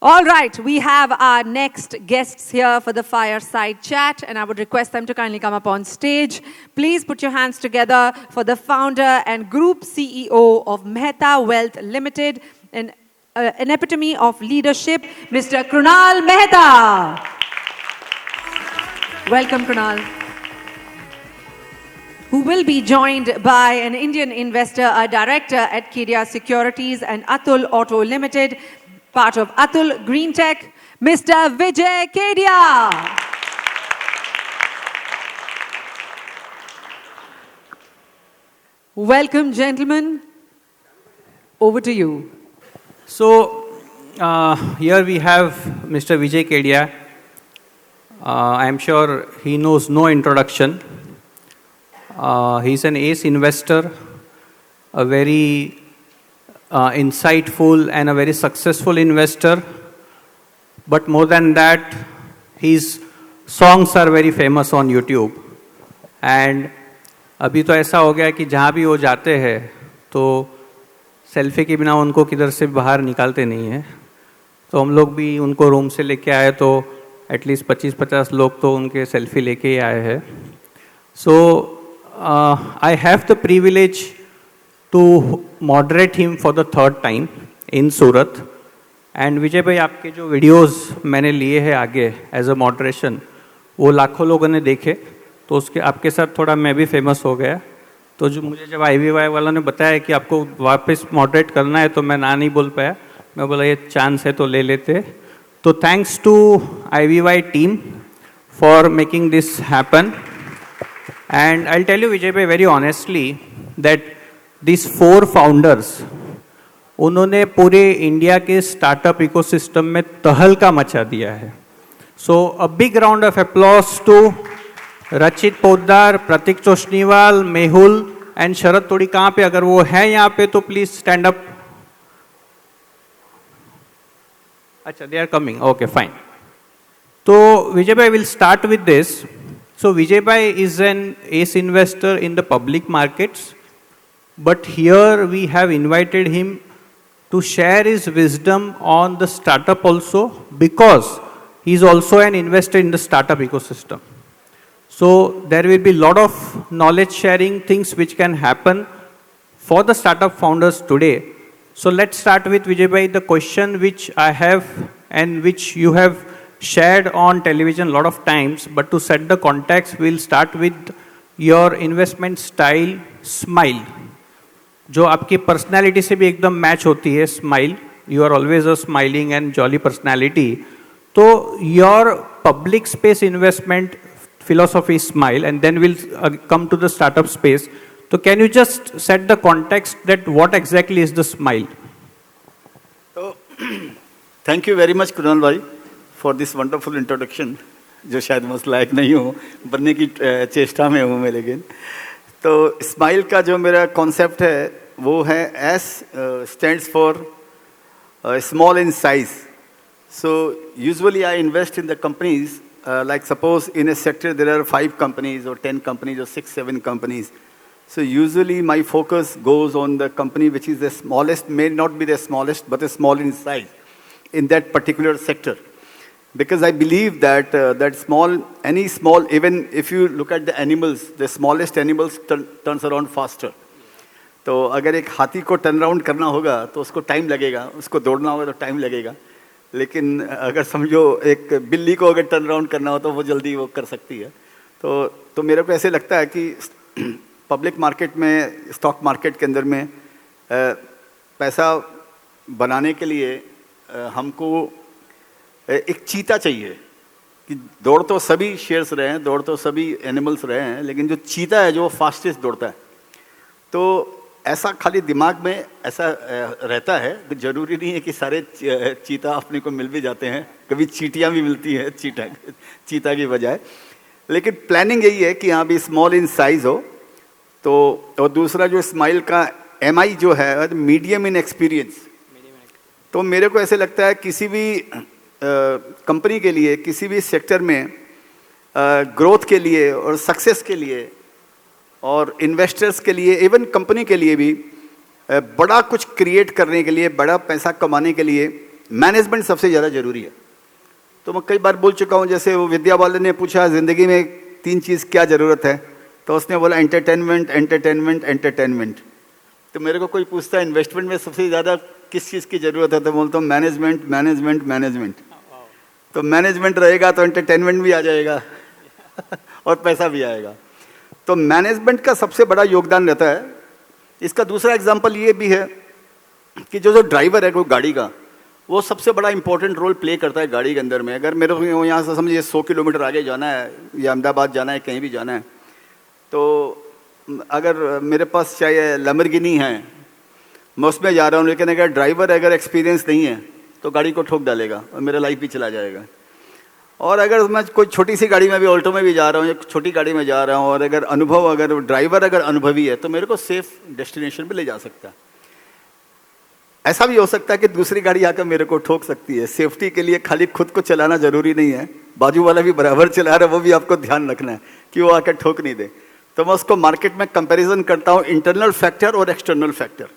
All right, we have our next guests here for the fireside chat, and I would request them to kindly come up on stage. Please put your hands together for the founder and group CEO of Mehta Wealth Limited, an epitome of leadership, Mr. Krunal Mehta. Welcome, Krunal. Who will be joined by an Indian investor, a director at Kedia Securities and Atul Auto Limited, part of Atul Green Tech, Mr. Vijay Kedia. Welcome, gentlemen. Over to you. So, here we have Mr. Vijay Kedia. I am sure he knows no introduction. He's an ace investor, a very insightful and a very successful investor. But more than that, his songs are very famous on YouTube. And अभी तो ऐसा हो गया कि जहाँ भी वो जाते हैं तो सेल्फी के बिना उनको किधर से बाहर निकालते नहीं हैं. तो हम लोग भी उनको रूम से लेके आए तो एटलीस्ट 25-50 लोग तो उनके सेल्फी लेके ही आए हैं. सो I have the privilege to moderate him for the third time in Surat. And विजय भाई, आपके जो वीडियोस मैंने लिए हैं आगे एज अ मॉडरेशन, वो लाखों लोगों ने देखे, तो उसके आपके साथ थोड़ा मैं भी फेमस हो गया. तो जो मुझे जब IVY वालों ने बताया कि आपको वापस मॉडरेट करना है तो मैं ना नहीं बोल पाया. मैं बोला ये चांस है तो ले लेते. तो thanks to IVY team for making this happen. And I'll tell you, Vijay bhai, very honestly, that these 4 founders, उन्होंने पूरे इंडिया के स्टार्टअप इकोसिस्टम में तहलका मचा दिया है. So a big round of applause to रचित पोद्दार, प्रतीक चोशनीवाल, मेहुल एंड शरद तोड़ी. कहाँ पे, अगर वो है यहाँ पे तो प्लीज स्टैंड अप. अच्छा, they are coming. Okay, fine. तो विजय भाई, will start with this. So Vijay Bhai is an ace investor in the public markets, but here we have invited him to share his wisdom on the startup also, because he is also an investor in the startup ecosystem. So there will be a lot of knowledge sharing things which can happen for the startup founders today. So let's start with Vijay Bhai, the question which I have and which you have shared on television a lot of times, but to set the context, we'll start with your investment style, smile, जो आपकी personality से भी एकदम match होती है. Smile, you are always a smiling and jolly personality. तो your public space investment philosophy is smile, and then we'll come to the startup space. So can you just set the context that what exactly is the smile? So thank you very much, Krunal bhai, for this wonderful introduction, जो शायद मैं उस लायक नहीं हूँ बनने की चेष्टा में हूँ मैं. लेकिन तो स्माइल का जो मेरा कॉन्सेप्ट है वो है S stands for small in size. So usually I invest in the companies, like suppose in a sector there are 5 companies or 10 companies or 6-7 companies. So usually my focus goes on the company which is the smallest, may not be the smallest, but a small in size in that particular sector. Because I believe that that any small, even if you look at the animals, the smallest animals turns around faster. तो अगर एक हाथी को turn around करना होगा तो उसको time लगेगा, उसको दौड़ना होगा तो टाइम लगेगा. लेकिन अगर समझो एक बिल्ली को अगर टर्न अराउंड करना हो तो वो जल्दी वो कर सकती है. तो मेरे को ऐसे लगता है कि पब्लिक मार्केट में, स्टॉक मार्केट के अंदर में पैसा बनाने के लिए हमको एक चीता चाहिए. कि दौड़ तो सभी शेयर्स रहे हैं, दौड़ तो सभी एनिमल्स रहे हैं, लेकिन जो चीता है जो फास्टेस्ट दौड़ता है. तो ऐसा खाली दिमाग में ऐसा रहता है. तो ज़रूरी नहीं है कि सारे चीता अपने को मिल भी जाते हैं, कभी चीटियाँ भी मिलती हैं चीता की बजाय. लेकिन प्लानिंग यही है कि यहाँ भी स्मॉल इन साइज़ हो. तो और दूसरा जो स्माइल का MI जो है, मीडियम इन एक्सपीरियंस. तो मेरे को ऐसे लगता है किसी भी कंपनी के लिए, किसी भी सेक्टर में ग्रोथ के लिए और सक्सेस के लिए और इन्वेस्टर्स के लिए, इवन कंपनी के लिए भी बड़ा कुछ क्रिएट करने के लिए, बड़ा पैसा कमाने के लिए मैनेजमेंट सबसे ज़्यादा जरूरी है। तो मैं कई बार बोल चुका हूँ, जैसे वो विद्या बालन ने पूछा ज़िंदगी में 3 चीज़ क्या ज़रूरत है, तो उसने बोला एंटरटेनमेंट, एंटरटेनमेंट, एंटरटेनमेंट। तो मेरे को कोई पूछता है इन्वेस्टमेंट में सबसे ज़्यादा किस चीज़ की ज़रूरत है, तो बोलता हूँ मैनेजमेंट, मैनेजमेंट, मैनेजमेंट। तो मैनेजमेंट रहेगा तो एंटरटेनमेंट भी आ जाएगा और पैसा भी आएगा। तो मैनेजमेंट का सबसे बड़ा योगदान रहता है। इसका दूसरा एग्जाम्पल ये भी है कि जो ड्राइवर है कोई गाड़ी का, वो सबसे बड़ा इंपॉर्टेंट रोल प्ले करता है गाड़ी के अंदर में। अगर मेरे को यहाँ से समझिए 100 किलोमीटर आगे जाना है या अहमदाबाद जाना है, कहीं भी जाना है, तो अगर मेरे पास चाहे लैम्बोर्गिनी है, मैं उसमें जा रहा हूँ, लेकिन अगर ड्राइवर अगर एक्सपीरियंस नहीं है तो गाड़ी को ठोक डालेगा और मेरा लाइफ भी चला जाएगा। और अगर मैं कोई छोटी सी गाड़ी में भी, ऑल्टो में भी जा रहा हूँ, एक छोटी गाड़ी में जा रहा हूँ, और अगर ड्राइवर अगर अनुभवी है तो मेरे को सेफ डेस्टिनेशन पे ले जा सकता है। ऐसा भी हो सकता है कि दूसरी गाड़ी आकर मेरे को ठोक सकती है। सेफ्टी के लिए खाली खुद को चलाना जरूरी नहीं है, बाजू वाला भी बराबर चला रहा है, वो भी आपको ध्यान रखना है कि वो आकर ठोक नहीं दे। तो मैं उसको मार्केट में कंपैरिजन करता हूँ इंटरनल फैक्टर और एक्सटर्नल फैक्टर।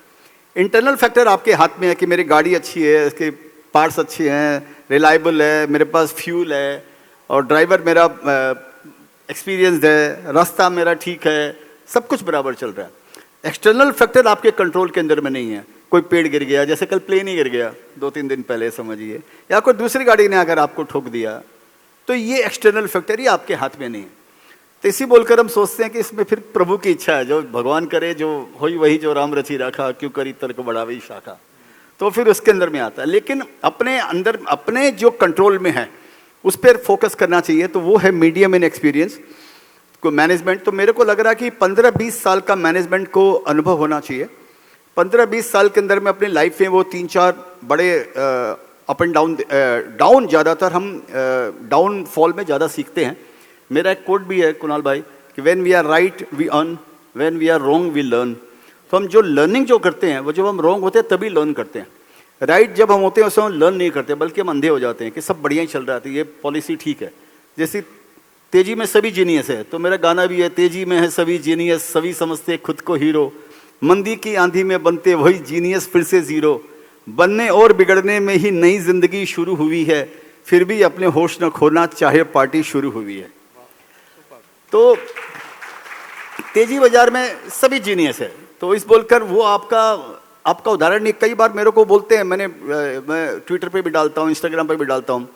इंटरनल फैक्टर आपके हाथ में है कि मेरी गाड़ी अच्छी है, इसके पार्ट्स अच्छे हैं, रिलायबल है, मेरे पास फ्यूल है, और ड्राइवर मेरा एक्सपीरियंस्ड है, रास्ता मेरा ठीक है, सब कुछ बराबर चल रहा है। एक्सटर्नल फैक्टर आपके कंट्रोल के अंदर में नहीं है। कोई पेड़ गिर गया, जैसे कल प्लेन ही गिर गया 2-3 दिन पहले समझिए, या कोई दूसरी गाड़ी ने अगर आपको ठोक दिया, तो ये एक्सटर्नल फैक्टर ही आपके हाथ में नहीं है। तो इसी बोलकर हम सोचते हैं कि इसमें फिर प्रभु की इच्छा है, जो भगवान करे जो होई वही जो राम रची राखा, क्यों करी तर्क बढ़ावी शाखा, तो फिर उसके अंदर में आता है। लेकिन अपने अंदर अपने जो कंट्रोल में है उस पर फोकस करना चाहिए, तो वो है मीडियम इन एक्सपीरियंस को मैनेजमेंट। तो मेरे को लग रहा है कि 15-20 साल का मैनेजमेंट को अनुभव होना चाहिए। 15-20 साल के अंदर में अपनी लाइफ में वो 3-4 बड़े अप एंड डाउन ज़्यादातर हम डाउन फॉल में ज़्यादा सीखते हैं। मेरा एक कोट भी है कुणाल भाई कि when we are right we earn, when we are wrong we learn. तो हम जो लर्निंग जो करते हैं वो जब हम रॉन्ग होते हैं तभी लर्न करते हैं। राइट जब हम होते हैं उसमें हम लर्न नहीं करते, बल्कि हम अंधे हो जाते हैं कि सब बढ़िया ही चल रहा था, ये पॉलिसी ठीक है। जैसे तेजी में सभी जीनियस है, तो मेरा गाना भी है, तेजी में है सभी जीनियस, सभी समझते खुद को हीरो, मंदी की आंधी में बनते वही जीनियस फिर से जीरो, बनने और बिगड़ने में ही नई जिंदगी शुरू हुई है, फिर भी अपने होश न खोना चाहे पार्टी शुरू हुई है। तो तेजी बाजार में सभी जीनियस है, तो इस बोलकर वो आपका उदाहरण नहीं। कई बार मेरे को बोलते हैं, मैं ट्विटर पे भी डालता हूँ, इंस्टाग्राम पे भी डालता हूँ,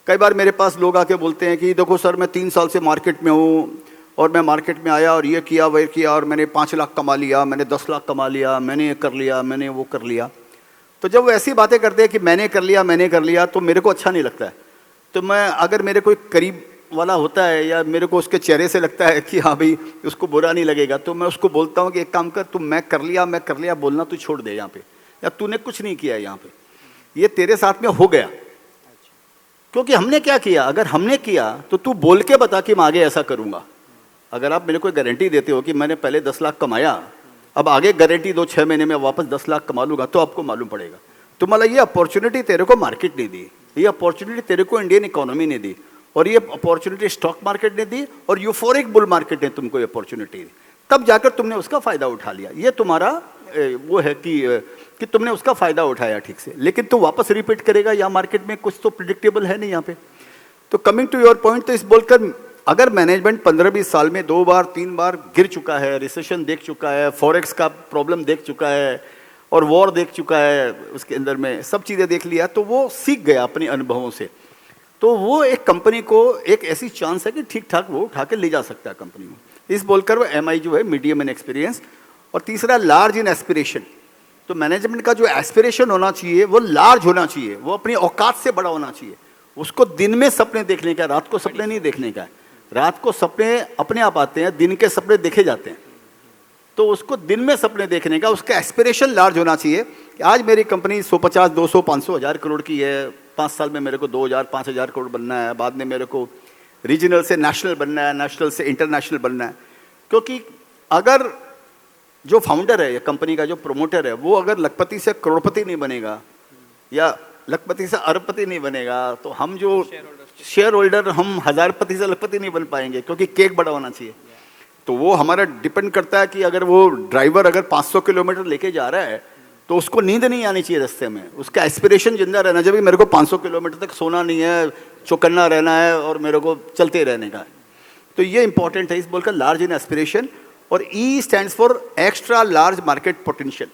कई बार मेरे पास लोग आके बोलते हैं कि देखो सर मैं 3 साल से मार्केट में हूँ, और मैं मार्केट में आया और ये किया वह किया, और मैंने 5 लाख कमा लिया, मैंने 10 लाख कमा लिया, मैंने ये कर लिया, मैंने वो कर लिया। तो जब वो ऐसी बातें करते हैं कि मैंने कर लिया, तो मेरे को अच्छा नहीं लगता है। तो मैं, अगर मेरे कोई करीब वाला होता है या मेरे को उसके चेहरे से लगता है कि हाँ भाई उसको बुरा नहीं लगेगा, तो मैं उसको बोलता हूँ कि एक काम कर, तुम मैं कर लिया बोलना तू छोड़ दे यहाँ पे, या तूने कुछ नहीं किया यहाँ पे, ये तेरे साथ में हो गया। क्योंकि हमने क्या किया, अगर हमने किया तो तू बोल के बता कि मैं आगे ऐसा करूँगा। अगर आप मेरे को गारंटी देते हो कि मैंने पहले 10 लाख कमाया, अब आगे गारंटी दो 6 महीने में वापस 10 लाख कमा लूँगा, तो आपको मालूम पड़ेगा। तो मतलब ये अपॉर्चुनिटी तेरे को मार्केट नहीं दी, ये अपॉर्चुनिटी तेरे को इंडियन इकोनॉमी ने दी, और ये अपॉर्चुनिटी स्टॉक मार्केट ने दी, और यूफोरिक बुल मार्केट ने तुमको अपॉर्चुनिटी दी, तब जाकर तुमने उसका फायदा उठा लिया। ये तुम्हारा वो है कि तुमने उसका फायदा उठाया ठीक से, लेकिन तू वापस रिपीट करेगा या मार्केट में कुछ तो प्रिडिक्टेबल है नहीं यहाँ पे। तो कमिंग टू योर पॉइंट, तो इस बोलकर अगर मैनेजमेंट 15-20 साल में 2 बार 3 बार गिर चुका है, रिसेशन देख चुका है, फॉरेक्स का प्रॉब्लम देख चुका है, और वॉर देख चुका है, उसके अंदर में सब चीज़ें देख लिया, तो वो सीख गया अपने अनुभवों से। तो वो एक कंपनी को एक ऐसी चांस है कि ठीक ठाक वो उठा के ले जा सकता है कंपनी में। इस बोलकर वो MI जो है मीडियम इन एक्सपीरियंस, और तीसरा लार्ज इन एस्पिरेशन। तो मैनेजमेंट का जो एस्पिरेशन होना चाहिए वो लार्ज होना चाहिए, वो अपनी औकात से बड़ा होना चाहिए। उसको दिन में सपने देखने का, रात को सपने नहीं देखने का। रात को सपने अपने आप आते हैं, दिन के सपने देखे जाते हैं। तो उसको दिन में सपने देखने का, उसका एस्पिरेशन लार्ज होना चाहिए कि आज मेरी कंपनी 150, 200, 500 हज़ार करोड़ की है, 5 साल में मेरे को 2000, 5000 करोड़ बनना है, बाद में मेरे को रीजनल से नेशनल बनना है, नेशनल से इंटरनेशनल बनना है। क्योंकि अगर जो फाउंडर है या कंपनी का जो प्रोमोटर है, वो अगर लखपति से करोड़पति नहीं बनेगा या लखपति से अरबपति नहीं बनेगा, तो हम जो शेयर होल्डर हम हजारपति से लखपति नहीं बन पाएंगे, क्योंकि केक बड़ा होना चाहिए। तो वो हमारा डिपेंड करता है कि अगर वो ड्राइवर अगर 500 किलोमीटर लेके जा रहा है, तो उसको नींद नहीं आनी चाहिए रास्ते में, उसका एस्पिरेशन जिंदा रहना चाहिए। मेरे को 500 किलोमीटर तक सोना नहीं है, चौकन्ना रहना है और मेरे को चलते रहने का है। तो ये इंपॉर्टेंट है इस बोल का, लार्ज इन एस्पिरेशन। और E stands for extra large market potential.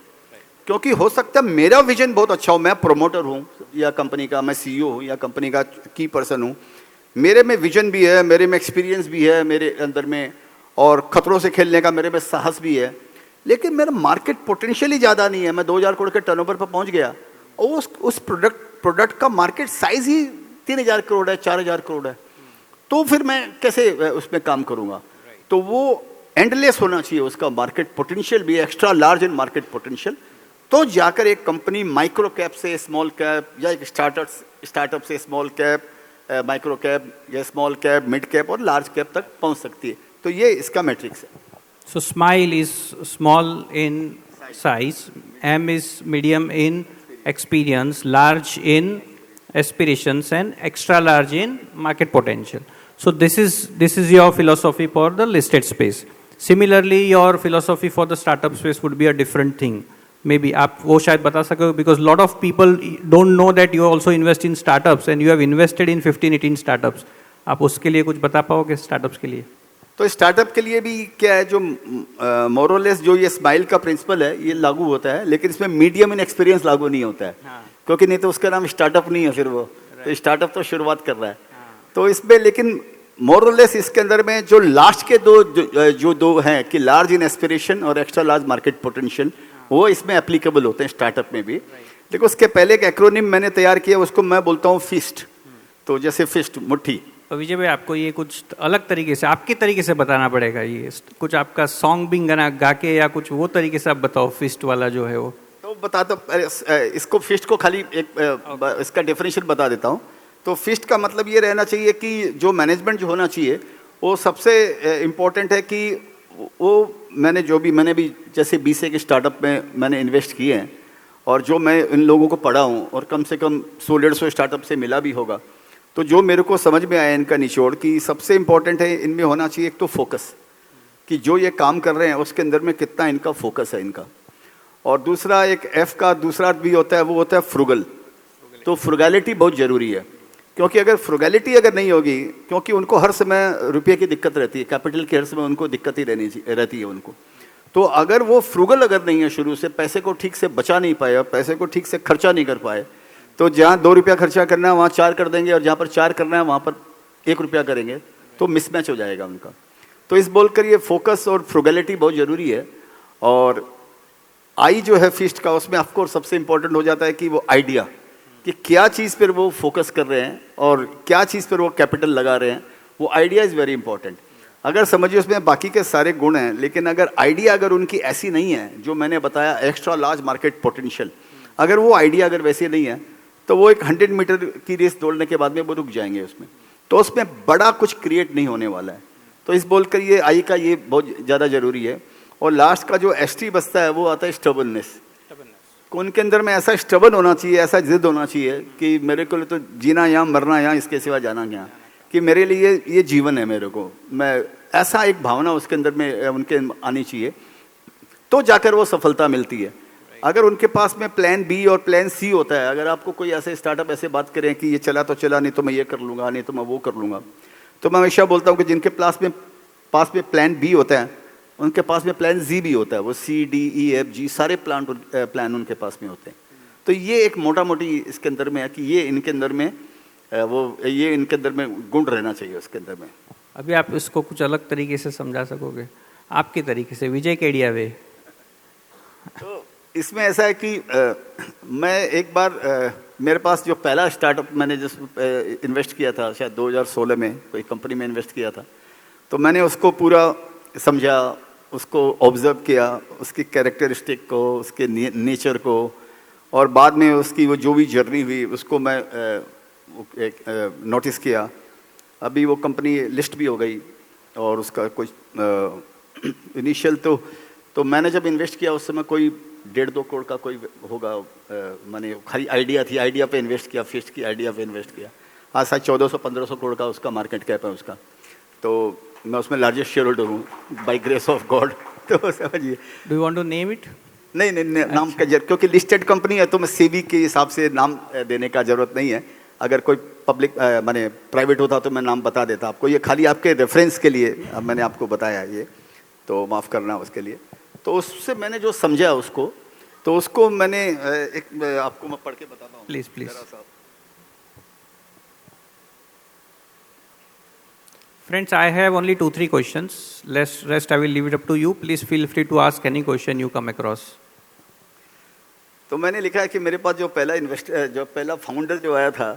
क्योंकि हो सकता है मेरा विजन बहुत अच्छा हो, मैं प्रोमोटर हूँ या कंपनी का, मैं सीईओ हूँ या कंपनी का की पर्सन हूँ, मेरे में विजन भी है, मेरे में एक्सपीरियंस भी है मेरे अंदर में, और खतरों से खेलने का मेरे में साहस भी है, लेकिन मेरा मार्केट पोटेंशियल ही ज़्यादा नहीं है। मैं 2000 करोड़ के टर्नओवर पर पहुँच गया और उस प्रोडक्ट का मार्केट साइज ही 3000 करोड़ है, 4000 करोड़ है, तो फिर मैं कैसे उसमें काम करूँगा? तो वो एंडलेस होना चाहिए उसका मार्केट पोटेंशियल भी, extra large in market potential. तो जाकर एक कंपनी माइक्रो कैप से स्मॉल कैप, या एक स्टार्टअप से स्मॉल कैप, माइक्रो कैप या स्मॉल कैप, मिड कैप और लार्ज कैप तक पहुंच सकती है। तो ये इसका मैट्रिक्स है। So Smile is small in size, M is medium in experience, large in aspirations, and extra large in market potential. So this is your philosophy for the listed space. Similarly, your philosophy for the startup space would be a different thing. Maybe आप वो शायद बता सको, because lot of people don't know that you also invest in startups and you have invested in 15-18 startups. आप उसके लिए कुछ बता पाओगे startups के लिए? तो स्टार्टअप के लिए भी क्या है, जो मोरलेस जो ये स्माइल का प्रिंसिपल है ये लागू होता है, लेकिन इसमें मीडियम इन एक्सपीरियंस लागू नहीं होता है। क्योंकि नहीं तो उसका नाम स्टार्टअप नहीं है फिर वो, तो स्टार्टअप तो शुरुआत कर रहा है। तो इसमें लेकिन मोरलेस इसके अंदर में जो लास्ट के दो हैं कि लार्ज इन एस्पिरेशन और एक्स्ट्रा लार्ज मार्केट पोटेंशियल, वो इसमें एप्लीकेबल होते हैं स्टार्टअप में भी। लेकिन उसके पहले एक एक्रोनिम मैंने तैयार किया, उसको मैं बोलता हूँ फिस्ट। तो जैसे फिस्ट मुट्ठी। तो विजय भाई, आपको ये कुछ अलग तरीके से, आपके तरीके से बताना पड़ेगा। ये कुछ आपका सॉन्ग भी गा के या कुछ वो तरीके से आप बताओ, फिस्ट वाला जो है वो। तो बता दो, इसको फिस्ट को खाली एक इसका डेफिनेशन बता देता हूँ। तो फिस्ट का मतलब ये रहना चाहिए कि जो मैनेजमेंट जो होना चाहिए वो सबसे इम्पोर्टेंट है कि वो मैंने भी जैसे 20 के स्टार्टअप में मैंने इन्वेस्ट किए हैं, और जो मैं इन लोगों को पढ़ा हूँ और कम से कम 100-150 स्टार्टअप से मिला भी होगा, तो जो मेरे को समझ में आया इनका निचोड़ कि सबसे इम्पोर्टेंट है इनमें होना चाहिए एक तो फोकस, कि जो ये काम कर रहे हैं उसके अंदर में कितना इनका फोकस है इनका। और दूसरा एक एफ का दूसरा भी होता है, वो होता है फ्रुगल। तो फ्रुगैलिटी बहुत ज़रूरी है, क्योंकि अगर फ्रुगैलिटी अगर नहीं होगी, क्योंकि उनको हर समय रुपये की दिक्कत रहती है, कैपिटल की हर समय उनको दिक्कत ही रहती है उनको। तो अगर वो फ्रुगल अगर नहीं है, शुरू से पैसे को ठीक से बचा नहीं पाए, पैसे को ठीक से खर्चा नहीं कर पाए, तो जहाँ 2 रुपया खर्चा करना है वहाँ 4 कर देंगे, और जहाँ पर 4 करना है वहाँ पर 1 रुपया करेंगे, तो मिसमैच हो जाएगा उनका। तो इस बोलकर ये फोकस और फ्रुगैलिटी बहुत ज़रूरी है। और आई जो है फिस्ट का, उसमें ऑफकोर्स सबसे इंपॉर्टेंट हो जाता है कि वो आइडिया, कि क्या चीज़ पर वो फोकस कर रहे हैं और क्या चीज़ पर वो कैपिटल लगा रहे हैं, वो आइडिया इज़ वेरी इंपॉर्टेंट। अगर समझिए उसमें बाकी के सारे गुण हैं, लेकिन अगर आइडिया अगर उनकी ऐसी नहीं है जो मैंने बताया एक्स्ट्रा लार्ज मार्केट पोटेंशियल, अगर वो आइडिया अगर वैसे नहीं है, तो वो एक 100 मीटर की रेस दौड़ने के बाद में वो रुक जाएंगे उसमें, तो उसमें बड़ा कुछ क्रिएट नहीं होने वाला है। तो इस बोलकर ये आई का ये बहुत ज़्यादा ज़रूरी है। और लास्ट का जो एसटी बचता है वो आता है स्टबलनेस। उनके अंदर में ऐसा स्टबल होना चाहिए, ऐसा जिद होना चाहिए कि मेरे को तो जीना यहाँ, मरना यहाँ, इसके सिवा जाना यहाँ, कि मेरे लिए ये जीवन है मेरे को, मैं ऐसा एक भावना उसके अंदर में उनके आनी चाहिए, तो जाकर वो सफलता मिलती है। अगर उनके पास में प्लान बी और प्लान सी होता है, अगर आपको कोई ऐसे स्टार्टअप ऐसे बात करें कि ये चला तो चला, नहीं तो मैं ये कर लूँगा, नहीं तो मैं वो कर लूँगा, तो मैं हमेशा बोलता हूँ कि जिनके पास में प्लान बी होता है, उनके पास में प्लान जी भी होता है। वो C, D, E, F, G सारे प्लान उनके पास में होते हैं। तो ये एक मोटा मोटी इसके अंदर में है कि ये इनके अंदर में ये इनके अंदर में गुण रहना चाहिए उसके अंदर में। अभी आप इसको कुछ अलग तरीके से समझा सकोगे आपके तरीके से, विजय केडिया वे? तो इसमें ऐसा है कि मैं एक बार मेरे पास जो पहला स्टार्टअप मैंने जिस इन्वेस्ट किया था, शायद 2016 में कोई कंपनी में इन्वेस्ट किया था, तो मैंने उसको पूरा समझा, उसको ऑब्जर्व किया, उसकी कैरेक्टरिस्टिक को, उसके नेचर को, और बाद में उसकी वो जो भी जर्नी हुई उसको मैं नोटिस किया। अभी वो कंपनी लिस्ट भी हो गई, और उसका कुछ इनिशियल तो मैंने जब इन्वेस्ट किया उस समय कोई 1.5-2 करोड़ का कोई होगा, मैंने खाली आइडिया थी, आइडिया पे इन्वेस्ट किया, फिस्ट की आइडिया पे इन्वेस्ट किया। आज शायद 1400-1500 करोड़ का उसका मार्केट कैप है उसका। तो मैं उसमें लार्जेस्ट शेयर होल्डर हूँ बाय ग्रेस ऑफ गॉड। तो समझिए। Do you want to name it? नहीं नहीं, नहीं नाम का क्योंकि लिस्टेड कंपनी है तो मैं सेबी के हिसाब से नाम देने का जरूरत नहीं है। अगर कोई पब्लिक माने प्राइवेट होता तो मैं नाम बता देता आपको। ये खाली आपके रेफरेंस के लिए मैंने आपको बताया ये, तो माफ़ करना उसके लिए। तो उससे मैंने जो समझा उसको, तो उसको मैंने एक आपको मैं पढ़ के बताता हूँ। Please please. Friends, I have only 2-3 questions. Rest I will leave it up to you. Please feel free to ask any question you come across. तो मैंने लिखा है कि मेरे पास जो पहला फाउंडर जो आया था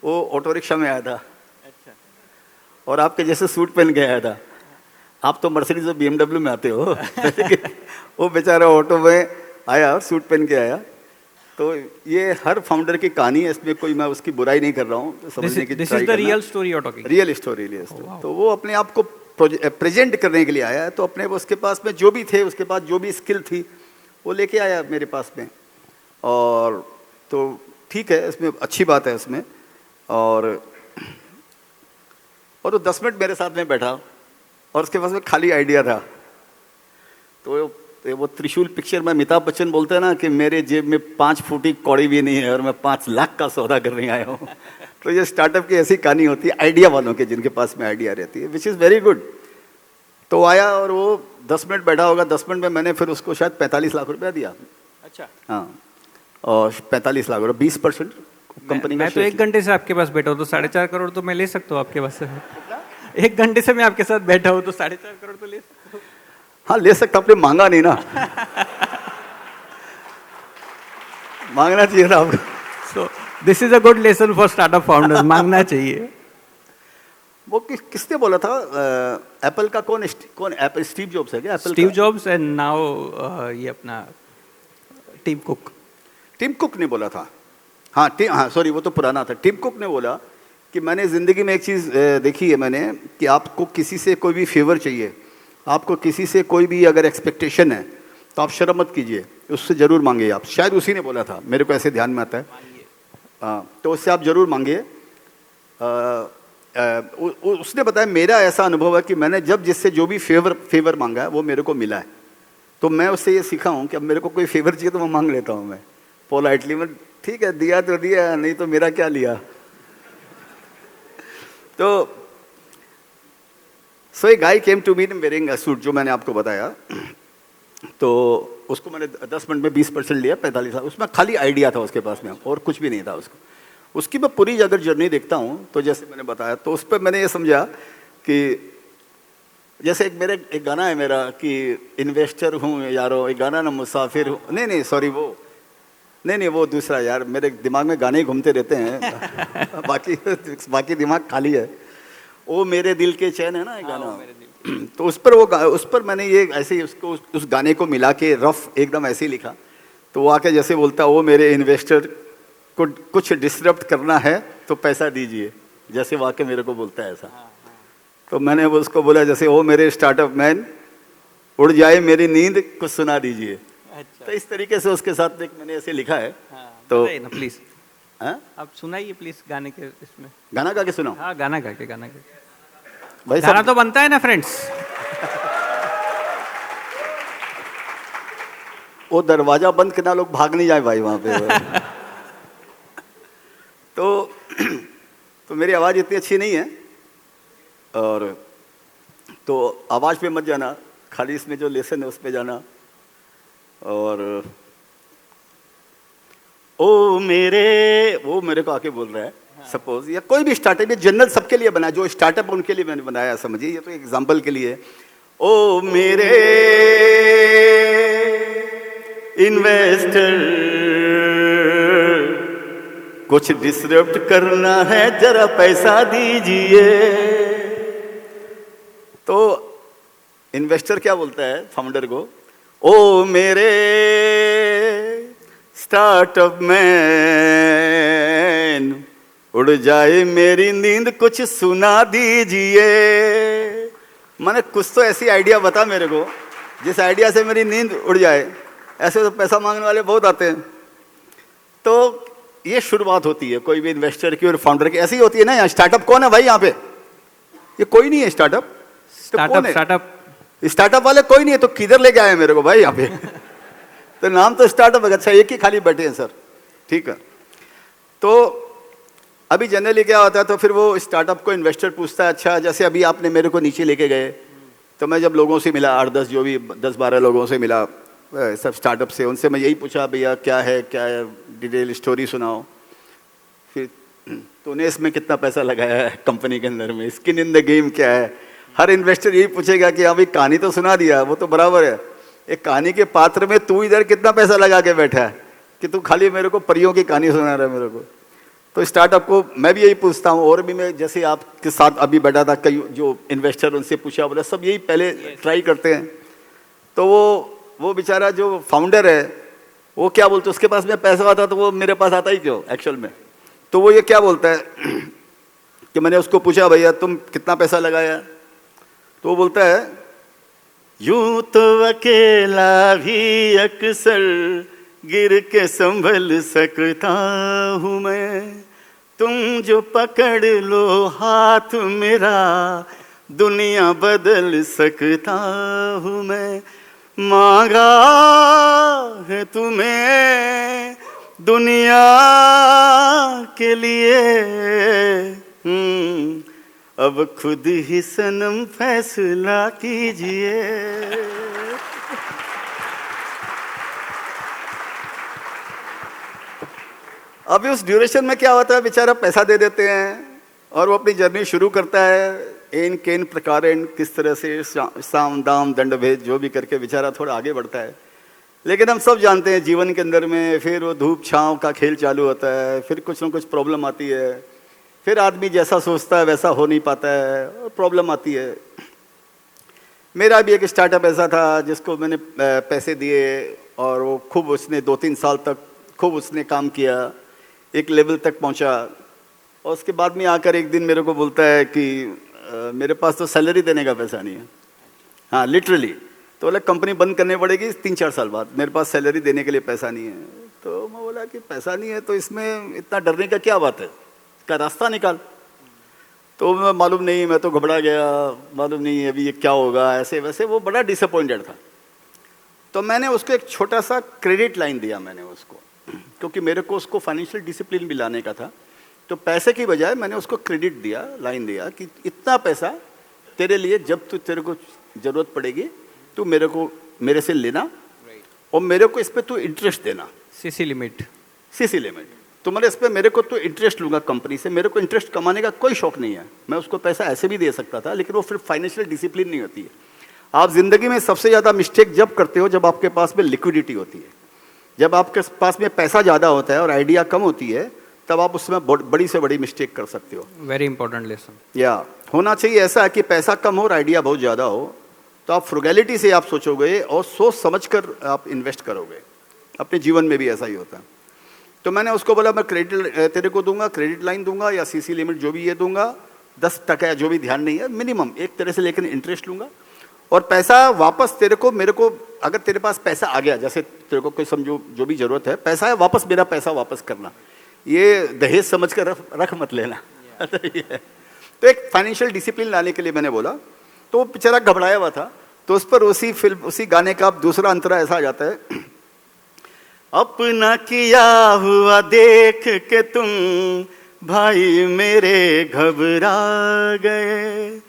वो ऑटो रिक्शा में आया था। अच्छा। और आपके जैसे सूट पहन के आया था। आप तो मर्सिडीज और BMW में आते हो वो बेचारा ऑटो में आया और सूट पहन के आया। तो ये हर फाउंडर की कहानी है, इसमें कोई मैं उसकी बुराई नहीं कर रहा हूँ, तो समझने की this is the real story you are talking. Real story. तो वो अपने आप को प्रेजेंट करने के लिए आया, तो अपने उसके पास में जो भी थे, उसके पास जो भी स्किल थी वो लेके आया मेरे पास में। और तो ठीक है, इसमें अच्छी बात है इसमें। और वो 10 मिनट मेरे साथ में बैठा और उसके पास में खाली आइडिया था। तो वो त्रिशूल पिक्चर में अमिताभ बच्चन बोलते हैं ना कि मेरे जेब में 5 फूटी कौड़ी भी नहीं है और मैं 5 लाख का सौदा करने आया हूँ। तो ये स्टार्टअप की ऐसी कहानी होती है आइडिया वालों के, जिनके पास में आइडिया रहती है, विच इज़ वेरी गुड। तो आया और वो 10 मिनट बैठा होगा, 10 मिनट में मैंने फिर उसको शायद 45 लाख रुपया दिया। अच्छा। हाँ, और 45 लाख और 20% कंपनी का। मैं तो 1 घंटे से आपके पास बैठा हूँ, तो 4.5 करोड़ तो मैं ले सकता हूँ आपके पास से। 1 घंटे से मैं आपके साथ बैठा हूँ तो 4.5 करोड़ तो ले सकता हूँ। हाँ ले सकता, आपने मांगा नहीं ना मांगना चाहिए था आपको। So this is a good lesson for startup founders, मांगना चाहिए। वो किसने बोला था? एप्पल का कौन एप्पल स्टीव जॉब्स है क्या? Apple Steve jobs and now ये अपना टिम कुक। टिम कुक ने बोला था। हाँ सॉरी, वो तो पुराना था। टिम कुक ने बोला कि मैंने ज़िंदगी में एक चीज़ देखी है मैंने, कि आपको किसी से कोई भी फेवर चाहिए, आपको किसी से कोई भी अगर एक्सपेक्टेशन है तो आप शर्म मत कीजिए, उससे ज़रूर मांगिए आप। शायद उसी ने बोला था, मेरे को ऐसे ध्यान में आता है। तो उससे आप ज़रूर मांगिए। उसने बताया मेरा ऐसा अनुभव है कि मैंने जब जिससे जो भी फेवर मांगा है वो मेरे को मिला है। तो मैं उससे ये सीखा हूँ कि अब मेरे को कोई फेवर चाहिए तो मैं मांग लेता हूँ, मैं पोलाइटली। मैं ठीक है, दिया तो दिया, नहीं तो मेरा क्या लिया। तो so a guy came to me wearing a suit, जो मैंने आपको बताया। तो उसको मैंने 10 मिनट में 20% लिया, 45 लाख। उसमें खाली आइडिया था उसके पास में, और कुछ भी नहीं था उसको। उसकी मैं पूरी अगर जर्नी देखता हूँ तो जैसे मैंने बताया, तो उस पर मैंने ये समझा कि जैसे एक गाना है मेरा कि इन्वेस्टर हूँ यारो, एक गाना ना मुसाफिर हूँ, नहीं सॉरी वो दूसरा यार, मेरे दिमाग में गाने ही घूमते रहते हैं बाकी दिमाग खाली है। वो मेरे दिल के चैन है ना एक गाना। तो उस पर मैंने ये ऐसे ही उसको उस गाने को मिला के रफ एकदम ऐसे ही लिखा। तो वो आके जैसे बोलता, वो मेरे इन्वेस्टर को कुछ डिस्टर्ब करना है तो पैसा दीजिए, जैसे वो आके मेरे को बोलता है ऐसा। तो मैंने उसको बोला जैसे, वो मेरे स्टार्टअप मैन, उड़ जाए मेरी नींद कुछ सुना दीजिए। अच्छा। तो इस तरीके से उसके साथ मैंने ऐसे लिखा है। तो प्लीज आप सुनाइए प्लीज गाने के इसमें। गाना गा के सुनाओ? हाँ, गाना गा के भाई, गाना तो बनता है ना फ्रेंड्स। वो दरवाजा बंद करना, लोग भाग नहीं जाए भाई वहां पे तो मेरी आवाज इतनी अच्छी नहीं है, और तो आवाज पे मत जाना, खाली इसमें जो लेसन है उस पे जाना। और वो मेरे को आके बोल रहा है, सपोज, या कोई भी स्टार्टअप, ये जनरल सबके लिए बना, जो स्टार्टअप उनके लिए मैंने बनाया, समझिए, ये तो एग्जांपल के लिए। ओ मेरे इन्वेस्टर, कुछ डिसरप्ट करना है, जरा पैसा दीजिए। तो इन्वेस्टर क्या बोलता है फाउंडर को? ओ मेरे स्टार्टअप मैन, उड़ जाए मेरी नींद कुछ सुना दीजिए। मैंने कुछ तो ऐसी आइडिया बता मेरे को जिस आइडिया से मेरी नींद उड़ जाए। ऐसे तो पैसा मांगने वाले बहुत आते हैं। तो ये शुरुआत होती है कोई भी इन्वेस्टर की और फाउंडर की, ऐसी ही होती है ना। यहाँ स्टार्टअप कौन है भाई? यहाँ पे ये कोई नहीं है स्टार्टअप। स्टार्टअप वाले कोई नहीं है, तो किधर लेके आए मेरे को भाई यहाँ पे तो नाम तो स्टार्टअप है, अच्छा एक ही खाली बैठे हैं सर, ठीक है। तो अभी जनरली क्या होता है, तो फिर वो स्टार्टअप को इन्वेस्टर पूछता है, अच्छा जैसे अभी आपने मेरे को नीचे लेके गए, तो मैं जब लोगों से मिला 8-10 जो भी 10-12 लोगों से मिला सब स्टार्टअप से, उनसे मैं यही पूछा भैया क्या है डिटेल स्टोरी सुनाओ, फिर तूने इसमें कितना पैसा लगाया है कंपनी के अंदर में, स्किन इन द गेम क्या है। हर इन्वेस्टर यही पूछेगा कि हाँ भाई कहानी तो सुना दिया, वो तो बराबर है, एक कहानी के पात्र में तू इधर कितना पैसा लगा के बैठा है कि तू खाली मेरे को परियों की कहानी सुना रहा है मेरे को। तो स्टार्टअप को मैं भी यही पूछता हूँ, और भी मैं जैसे आपके साथ अभी बैठा था, कई जो इन्वेस्टर उनसे पूछा, बोला सब यही पहले ट्राई करते हैं। तो वो बेचारा जो फाउंडर है वो क्या बोलते, उसके पास में पैसा आता तो वो मेरे पास आता ही क्यों एक्चुअल में। तो वो ये क्या बोलता है कि मैंने उसको पूछा भैया तुम कितना पैसा लगाया, तो वो बोलता है यूं तो अकेला भी अक्सर गिर के संभल सकता हूँ मैं, तुम जो पकड़ लो हाथ मेरा दुनिया बदल सकता हूँ मैं, मांगा है तुम्हें दुनिया के लिए, अब खुद ही सनम फैसला कीजिए। अभी उस ड्यूरेशन में क्या होता है, बेचारा पैसा दे देते हैं और वो अपनी जर्नी शुरू करता है, एन केन प्रकारेण, किस तरह से साम दाम दंड भेद जो भी करके बेचारा थोड़ा आगे बढ़ता है। लेकिन हम सब जानते हैं जीवन के अंदर में फिर वो धूप छांव का खेल चालू होता है, फिर कुछ ना कुछ प्रॉब्लम आती है, फिर आदमी जैसा सोचता है वैसा हो नहीं पाता है और प्रॉब्लम आती है। मेरा भी एक स्टार्टअप ऐसा था जिसको मैंने पैसे दिए और वो खूब उसने 2-3 साल तक खूब उसने काम किया, एक लेवल तक पहुंचा, और उसके बाद में आकर एक दिन मेरे को बोलता है कि मेरे पास तो सैलरी देने का पैसा नहीं है। हाँ लिटरली, तो बोला कंपनी बंद करनी पड़ेगी 3-4 साल बाद, मेरे पास सैलरी देने के लिए पैसा नहीं है। तो मैं बोला कि पैसा नहीं है तो इसमें इतना डरने का क्या बात है, इसका रास्ता निकाल। तो मैं मालूम नहीं, मैं तो घबरा गया, मालूम नहीं अभी ये क्या होगा, ऐसे वैसे वो बड़ा डिसअपॉइंटेड था। तो मैंने उसको एक छोटा सा क्रेडिट लाइन दिया मैंने उसको, क्योंकि मेरे को उसको फाइनेंशियल डिसिप्लिन भी लाने का था। तो पैसे की बजाय मैंने उसको क्रेडिट दिया, लाइन दिया कि इतना पैसा तेरे लिए जब तेरे को ज़रूरत पड़ेगी तू मेरे से लेना, और मेरे को इस पर तू इंटरेस्ट देना, सीसी लिमिट। तो मैंने इस पर मेरे को तो इंटरेस्ट लूँगा कंपनी से, मेरे को इंटरेस्ट कमाने का कोई शौक नहीं है। मैं उसको पैसा ऐसे भी दे सकता था, लेकिन वो फिर फाइनेंशियल डिसिप्लिन नहीं होती है। आप ज़िंदगी में सबसे ज़्यादा मिस्टेक जब करते हो जब आपके पास में लिक्विडिटी होती है, जब आपके पास में पैसा ज़्यादा होता है और आइडिया कम होती है, तब आप उसमें बड़ी से बड़ी मिस्टेक कर सकते हो। Very important lesson. या होना चाहिए ऐसा कि पैसा कम हो और आइडिया बहुत ज़्यादा हो, तो आप फ्रुगैलिटी से आप सोचोगे और सोच समझकर आप इन्वेस्ट करोगे। अपने जीवन में भी ऐसा ही होता है। तो मैंने उसको बोला मैं क्रेडिट तेरे को दूंगा, क्रेडिट लाइन दूंगा या सीसी लिमिट जो भी ये दूंगा, 10% या जो भी ध्यान नहीं है मिनिमम एक तरह से, लेकिन इंटरेस्ट लूंगा, और पैसा वापस तेरे को मेरे को, अगर तेरे पास पैसा आ गया, जैसे तेरे को कोई समझो जो भी जरूरत है, पैसा है, वापस मेरा पैसा वापस करना, ये दहेज समझ कर रख मत लेना। तो एक फाइनेंशियल डिसिप्लिन लाने के लिए मैंने बोला। तो वो बेचारा घबराया हुआ था, तो उस पर उसी गाने का दूसरा अंतरा ऐसा आ जाता है, अपना किया हुआ देख के तुम भाई मेरे घबरा गए,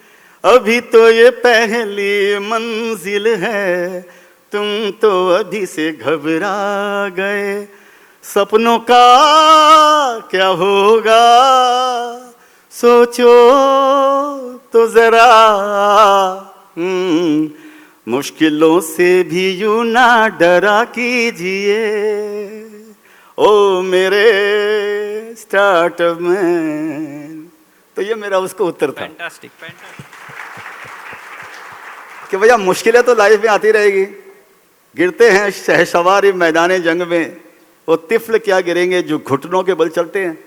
अभी तो ये पहली मंजिल है, तुम तो अभी से घबरा गए, सपनों का क्या होगा सोचो तो जरा, मुश्किलों से भी यूं ना डरा कीजिए, ओ मेरे स्टार्टअप में। तो ये मेरा उसको उत्तर था। फैंटास्टिक। कि भैया मुश्किलें तो लाइफ में आती रहेगी, गिरते हैं शहसवार मैदान जंग में, वो तिफल क्या गिरेंगे जो घुटनों के बल चलते हैं।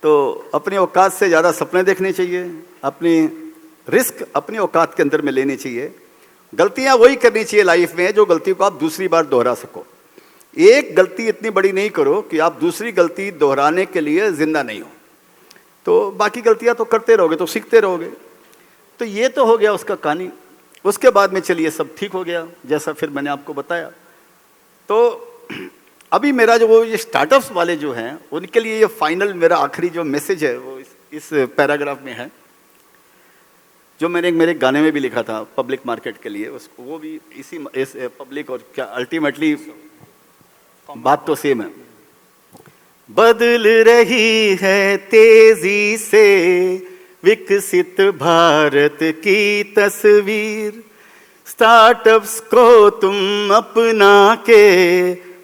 तो अपनी औकात से ज़्यादा सपने देखने चाहिए, अपनी रिस्क अपनी औकात के अंदर में लेनी चाहिए, गलतियां वही करनी चाहिए लाइफ में जो गलती को आप दूसरी बार दोहरा सको। एक गलती इतनी बड़ी नहीं करो कि आप दूसरी गलती दोहराने के लिए जिंदा नहीं हो, तो बाकी गलतियां तो करते रहोगे तो सीखते रहोगे। तो ये तो हो गया उसका कहानी। उसके बाद में चलिए सब ठीक हो गया, जैसा फिर मैंने आपको बताया। तो अभी मेरा जो वो ये स्टार्टअप्स वाले जो हैं उनके लिए ये फाइनल मेरा आखिरी जो मैसेज है वो इस पैराग्राफ में है, जो मैंने मेरे गाने में भी लिखा था पब्लिक मार्केट के लिए, उसको वो भी इस पब्लिक और क्या अल्टीमेटली बात तो सेम है। बदल रही है तेजी से विकसित भारत की तस्वीर, स्टार्टअप्स को तुम अपना के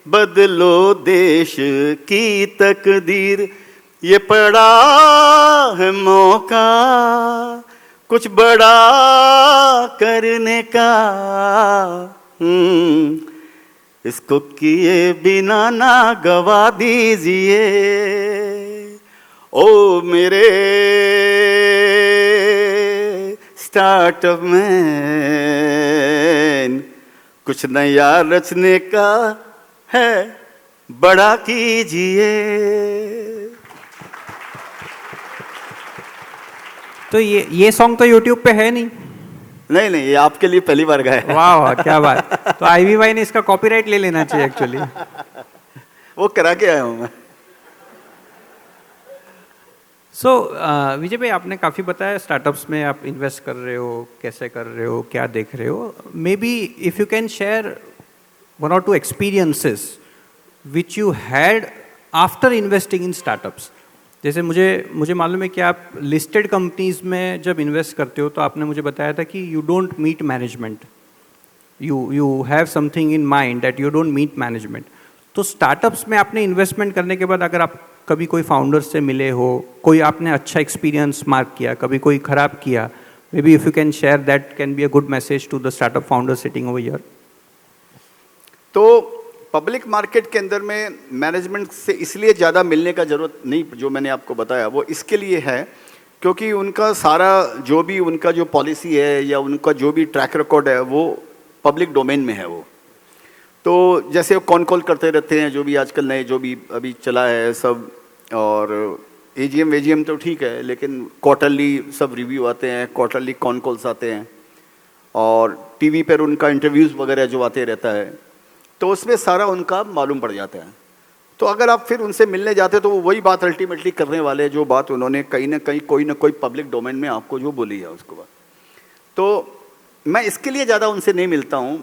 बदलो देश की तकदीर, ये पड़ा है मौका कुछ बड़ा करने का, इसको किए बिना ना गवा दीजिए ओ मेरे स्टार्टअप में, कुछ नया रचने का है बड़ा कीजिए। तो ये सॉन्ग तो YouTube पे है नहीं? नहीं, ये आपके लिए पहली बार गाया है। वाह वाह, क्या बात। तो IVY ने इसका कॉपीराइट ले लेना चाहिए एक्चुअली। वो करा के आया हूँ मैं। सो विजय भाई, आपने काफ़ी बताया स्टार्टअप्स में आप इन्वेस्ट कर रहे हो, कैसे कर रहे हो, क्या देख रहे हो। May be if you can share 1 or 2 experiences which you had after investing in startups. जैसे मुझे मालूम है कि आप लिस्टेड कंपनीज में जब इन्वेस्ट करते हो तो आपने मुझे बताया था कि you don't meet management, you have something in mind that you don't meet management. तो स्टार्टअप्स में आपने इन्वेस्टमेंट करने के बाद अगर आप कभी कोई फाउंडर से मिले हो, कोई आपने अच्छा एक्सपीरियंस मार्क किया, कभी कोई खराब किया, maybe if you can share that can be a good message to the startup founder sitting over here. तो पब्लिक मार्केट के अंदर में मैनेजमेंट से इसलिए ज़्यादा मिलने का ज़रूरत नहीं, जो मैंने आपको बताया वो इसके लिए है क्योंकि उनका सारा जो भी उनका जो पॉलिसी है या उनका जो भी ट्रैक रिकॉर्ड है वो पब्लिक डोमेन में है। वो तो जैसे वो कॉल करते रहते हैं, जो भी आजकल नए जो भी अभी चला है सब, और AGM तो ठीक है, लेकिन क्वार्टरली सब रिव्यू आते हैं, क्वार्टरली कॉल्स आते हैं, और TV पर उनका इंटरव्यूज़ वगैरह जो आते रहता है, तो उसमें सारा उनका मालूम पड़ जाता है। तो अगर आप फिर उनसे मिलने जाते तो वो वही बात अल्टीमेटली करने वाले जो बात उन्होंने कहीं ना कहीं कोई ना कोई पब्लिक डोमेन में आपको जो बोली है उसको बात। तो मैं इसके लिए ज़्यादा उनसे नहीं मिलता हूँ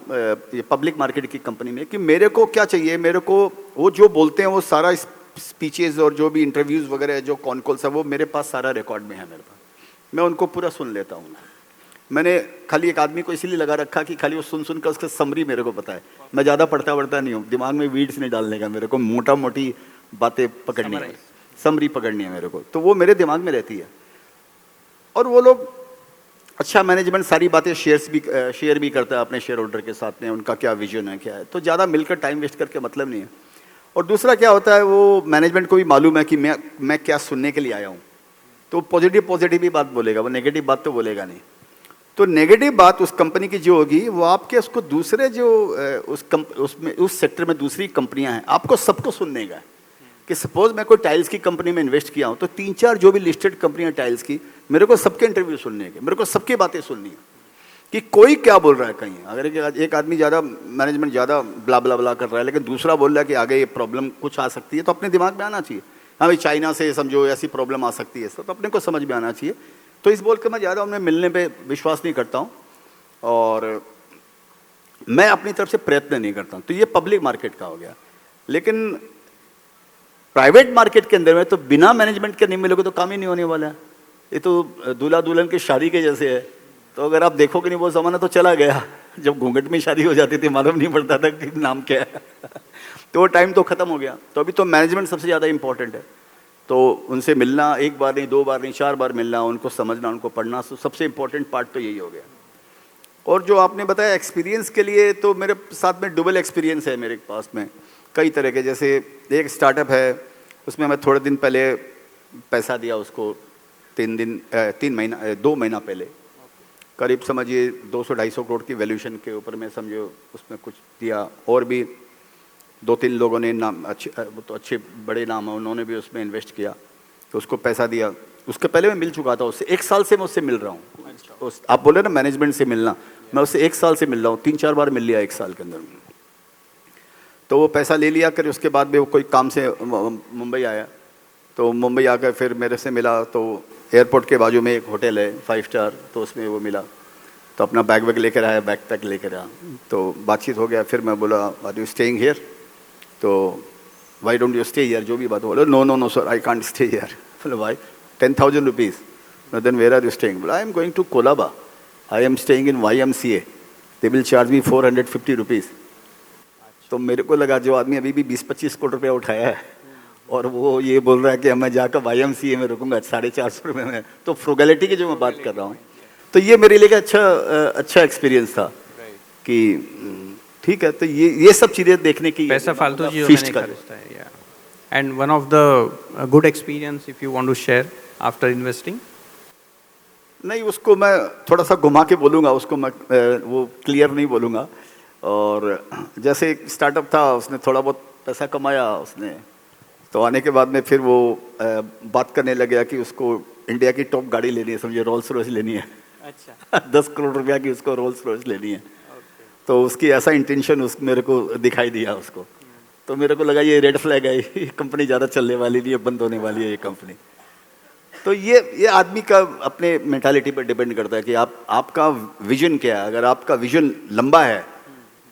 ये पब्लिक मार्केट की कंपनी में, कि मेरे को क्या चाहिए, मेरे को वो जो बोलते हैं वो सारा स्पीचेस और जो भी इंटरव्यूज़ वगैरह जो कॉल्स है वो मेरे पास सारा रिकॉर्ड में है मेरे पास, मैं उनको पूरा सुन लेता हूँ। मैंने खाली एक आदमी को इसीलिए लगा रखा कि खाली वो सुन कर उसका समरी मेरे को पता है, मैं ज़्यादा पढ़ता नहीं हूँ, दिमाग में वीड्स नहीं डालने का, मेरे को मोटा मोटी बातें पकड़नी है, समरी पकड़नी है मेरे को, तो वो मेरे दिमाग में रहती है। और वो लोग अच्छा मैनेजमेंट सारी बातें शेयर भी करता है अपने शेयर होल्डर के साथ में, उनका क्या विजन है क्या है, तो ज़्यादा मिलकर टाइम वेस्ट करके मतलब नहीं है। और दूसरा क्या होता है, वो मैनेजमेंट को भी मालूम है कि मैं क्या सुनने के लिए आया हूँ, तो पॉजिटिव ही बात बोलेगा, वो नेगेटिव बात तो बोलेगा नहीं। तो नेगेटिव बात उस कंपनी की जो होगी वो आपके उसको दूसरे जो उसमें उस सेक्टर में दूसरी कंपनियां हैं आपको सबको सुनने का, कि सपोज मैं कोई टाइल्स की कंपनी में इन्वेस्ट किया हूं तो 3-4 जो भी लिस्टेड कंपनियां टाइल्स की, मेरे को सबके इंटरव्यू सुनने के, मेरे को सबकी बातें सुननी है कि कोई क्या बोल रहा है कहीं। अगर एक आदमी ज़्यादा मैनेजमेंट ज़्यादा ब्ला कर रहा है लेकिन दूसरा बोल रहा है कि आगे ये प्रॉब्लम कुछ आ सकती है, तो अपने दिमाग में आना चाहिए, हाँ भाई चाइना से समझो ऐसी प्रॉब्लम आ सकती है, तो अपने को समझ में आना चाहिए। तो इस बोल के मैं ज़्यादा उन्हें मिलने पे विश्वास नहीं करता हूँ और मैं अपनी तरफ से प्रयत्न नहीं करता हूँ। तो ये पब्लिक मार्केट का हो गया। लेकिन प्राइवेट मार्केट के अंदर में तो बिना मैनेजमेंट के नहीं मिलोगे तो काम ही नहीं होने वाला है। ये तो दूल्हा दुल्हन की शादी के जैसे है। तो अगर आप देखोगे नहीं वो ज़माना तो चला गया जब घूंघट में शादी हो जाती थी, मालूम नहीं पड़ता था कि नाम क्या है तो वो टाइम तो ख़त्म हो गया। तो अभी तो मैनेजमेंट सबसे ज़्यादा इंपॉर्टेंट है। तो उनसे मिलना, एक बार नहीं, 2 बार नहीं, 4 बार मिलना, उनको समझना, उनको पढ़ना, सबसे इम्पोर्टेंट पार्ट तो यही हो गया। और जो आपने बताया एक्सपीरियंस के लिए, तो मेरे साथ में डबल एक्सपीरियंस है मेरे पास में कई तरह के। जैसे एक स्टार्टअप है, उसमें मैं थोड़े दिन पहले पैसा दिया उसको, 2 महीना पहले, करीब समझिए 200-250 करोड़ की वैल्यूएशन के ऊपर में समझो उसमें कुछ दिया। और भी 2-3 लोगों ने नाम वो तो अच्छे बड़े नाम है, उन्होंने भी उसमें इन्वेस्ट किया, तो उसको पैसा दिया। उसके पहले मैं मिल चुका था उससे, 1 साल से मैं उससे मिल रहा हूँ। आप बोले ना मैनेजमेंट से मिलना, मैं उससे 1 साल से मिल रहा हूँ, 3-4 बार मिल लिया 1 साल के अंदर। तो वो पैसा ले लिया कर, उसके बाद में वो कोई काम से मुंबई आया, तो मुंबई आकर फिर मेरे से मिला, तो एयरपोर्ट के बाजू में एक होटल है 5 स्टार, तो उसमें वो मिला, तो अपना बैग वैग लेकर आया, बैग पैक लेकर आया, तो बातचीत हो गया। फिर मैं बोला आर यू स्टेइंग हियर, तो why don't you stay here, जो भी बात बोला, no no no sir I can't stay here. बोला why, 10,000 rupees, then where are you staying, बोला I am going to Colaba, I am staying in YMCA, they will charge me 450 rupees. तो मेरे को लगा जो आदमी अभी भी 20-25 करोड़ रुपया उठाया है और वो ये बोल रहा है कि मैं जाकर YMCA में रुकूंगा 450 रुपये में, तो फ्रुगैलिटी की जो मैं बात कर रहा हूँ, तो ये मेरे लिए अच्छा एक्सपीरियंस था कि ठीक है। तो ये सब चीज़ें देखने की, पैसा फालतू चीज़ों में फीस्ट नहीं का खर्चता है। And one of the good experience if you want to share after investing. नहीं, उसको मैं थोड़ा सा घुमा के बोलूँगा, उसको मैं वो क्लियर नहीं बोलूँगा। और जैसे एक स्टार्टअप था, उसने थोड़ा बहुत पैसा कमाया उसने, तो आने के बाद में फिर वो बात करने लग गया कि उसको इंडिया की टॉप गाड़ी लेनी है, समझिए रोल्स रॉयस लेनी है। अच्छा 10 करोड़ रुपया की उसको रोल्स रॉयस लेनी है। तो उसकी ऐसा इंटेंशन उस मेरे को दिखाई दिया उसको, तो मेरे को लगा ये रेड फ्लैग है, ये कंपनी ज़्यादा चलने वाली नहीं है, बंद होने वाली है ये कंपनी। तो ये आदमी का अपने मेंटालिटी पर डिपेंड करता है कि आपका विजन क्या है। अगर आपका विजन लंबा है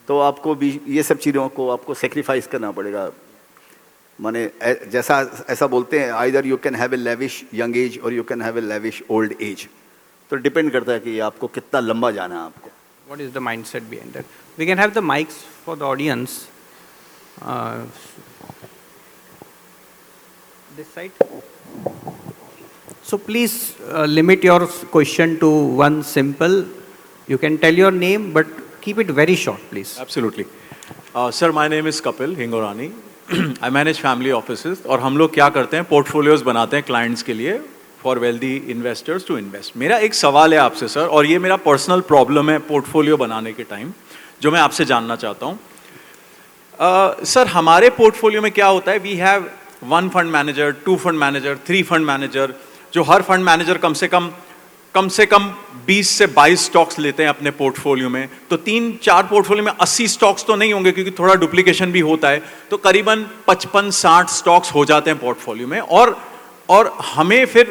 तो आपको भी ये सब चीज़ों को आपको सेक्रीफाइस करना पड़ेगा। माने जैसा ऐसा बोलते हैं, either you can have a lavish young age और you can have a lavish old age. तो डिपेंड करता है कि आपको कितना लंबा जाना है आपको। What is the mindset behind that? We can have the mics for the audience. This side. So please limit your question to one simple. You can tell your name, but keep it very short, please. Absolutely. Sir, my name is Kapil Hingorani. I manage family offices और हम लोग क्या करते हैं, portfolios बनाते हैं clients के लिए for wealthy investors to invest. मेरा एक सवाल है आपसे सर, और ये मेरा पर्सनल प्रॉब्लम है पोर्टफोलियो बनाने के टाइम, जो मैं आपसे जानना चाहता हूँ। सर, हमारे पोर्टफोलियो में क्या होता है, we have 1 fund manager, 2 fund manager, 3 fund manager, जो हर फंड मैनेजर कम से कम 20 से 22 स्टॉक्स लेते हैं अपने पोर्टफोलियो में। तो 3-4 पोर्टफोलियो में 80 स्टॉक्स तो नहीं होंगे क्योंकि थोड़ा डुप्लीकेशन भी होता है, तो करीबन 55-60 स्टॉक्स हो जाते हैं पोर्टफोलियो में। और हमें फिर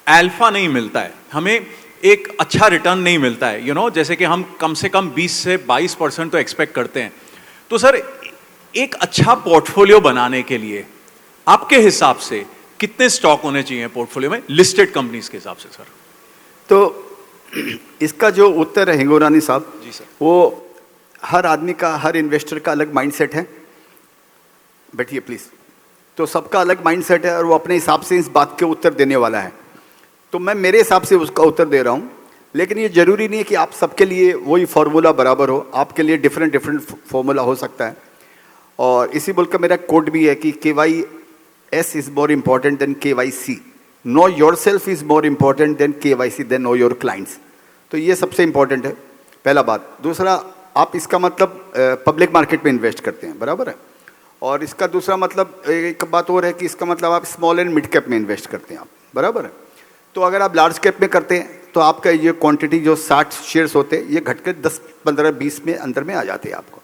अल्फा नहीं मिलता है, हमें एक अच्छा रिटर्न नहीं मिलता है, जैसे कि हम कम से कम 20 से 22% तो एक्सपेक्ट करते हैं। तो सर, एक अच्छा पोर्टफोलियो बनाने के लिए आपके हिसाब से कितने स्टॉक होने चाहिए पोर्टफोलियो में लिस्टेड कंपनीज के हिसाब से सर? तो इसका जो उत्तर है हिंगोरानी साहब जी सर, वो हर आदमी का, हर इन्वेस्टर का अलग माइंडसेट है। बैठिए प्लीज़। तो सबका अलग माइंडसेट है और वो अपने हिसाब से इस बात के उत्तर देने वाला है। तो मैं मेरे हिसाब से उसका उत्तर दे रहा हूँ, लेकिन ये ज़रूरी नहीं है कि आप सबके लिए वही फार्मूला बराबर हो, आपके लिए डिफरेंट फार्मूला हो सकता है। और इसी बोल का मेरा कोड भी है कि KYS is more important than KYC, know yourself is more important than KYC than know your clients. तो ये सबसे इम्पॉर्टेंट है, पहला बात। दूसरा, आप इसका मतलब पब्लिक मार्केट में इन्वेस्ट करते हैं, बराबर है। और इसका दूसरा मतलब एक बात और है कि इसका मतलब आप स्मॉल एंड मिड कैप में इन्वेस्ट करते हैं आप, बराबर है। तो अगर आप लार्ज कैप में करते हैं तो आपका ये क्वांटिटी जो 60 शेयर्स होते हैं ये घट के 10, 15, 20 में अंदर में आ जाते हैं आपको,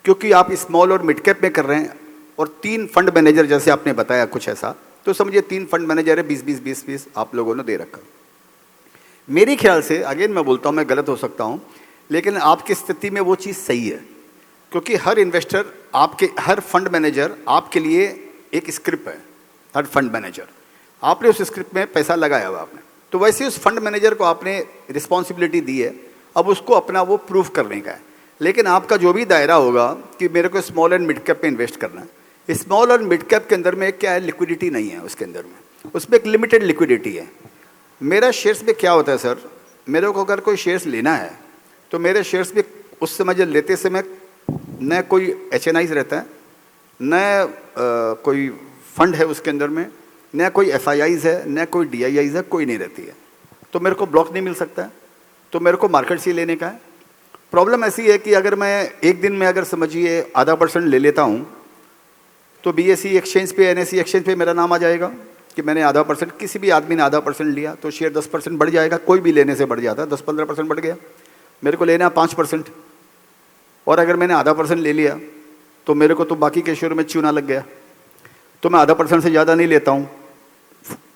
क्योंकि आप स्मॉल और मिड कैप में कर रहे हैं। और 3 फंड मैनेजर जैसे आपने बताया कुछ ऐसा, तो समझिए 3 फंड मैनेजर है, 20-20 आप लोगों ने दे रखा। मेरे ख्याल से, अगेन मैं बोलता हूँ, मैं गलत हो सकता हूँ, लेकिन आपकी स्थिति में वो चीज़ सही है, क्योंकि हर इन्वेस्टर, हर फंड मैनेजर आपके लिए एक स्क्रिप्ट है। हर फंड मैनेजर, आपने उस स्क्रिप्ट में पैसा लगाया हुआ आपने, तो वैसे उस फंड मैनेजर को आपने रिस्पॉन्सिबिलिटी दी है, अब उसको अपना वो प्रूफ करने का है। लेकिन आपका जो भी दायरा होगा कि मेरे को स्मॉल एंड मिड कैप में इन्वेस्ट करना है, स्मॉल और मिड कैप के अंदर में क्या है, लिक्विडिटी नहीं है उसके अंदर में, उसमें एक लिमिटेड लिक्विडिटी है। मेरा शेयर्स में क्या होता है सर, मेरे को अगर कोई शेयर्स लेना है तो मेरे शेयर्स में उस समय जब लेते समय न कोई HNIs रहता है, न कोई फंड है उसके अंदर में, न कोई FIIs है, न कोई DIIs है, कोई नहीं रहती है। तो मेरे को ब्लॉक नहीं मिल सकता है, तो मेरे को मार्केट से लेने का है। प्रॉब्लम ऐसी है कि अगर मैं एक दिन में अगर समझिए 0.5% ले लेता हूँ तो BSE एक्सचेंज पे, NSE एक्सचेंज पे मेरा नाम आ जाएगा कि मैंने 0.5%, किसी भी आदमी ने 0.5% लिया तो शेयर 10% बढ़ जाएगा। कोई भी लेने से बढ़ जाता है, 10-15% बढ़ गया। मेरे को लेना है 5%, और अगर मैंने 0.5% ले लिया तो मेरे को तो बाकी के शेयरों में चूना लग गया, तो मैं 0.5% से ज़्यादा नहीं लेता हूँ,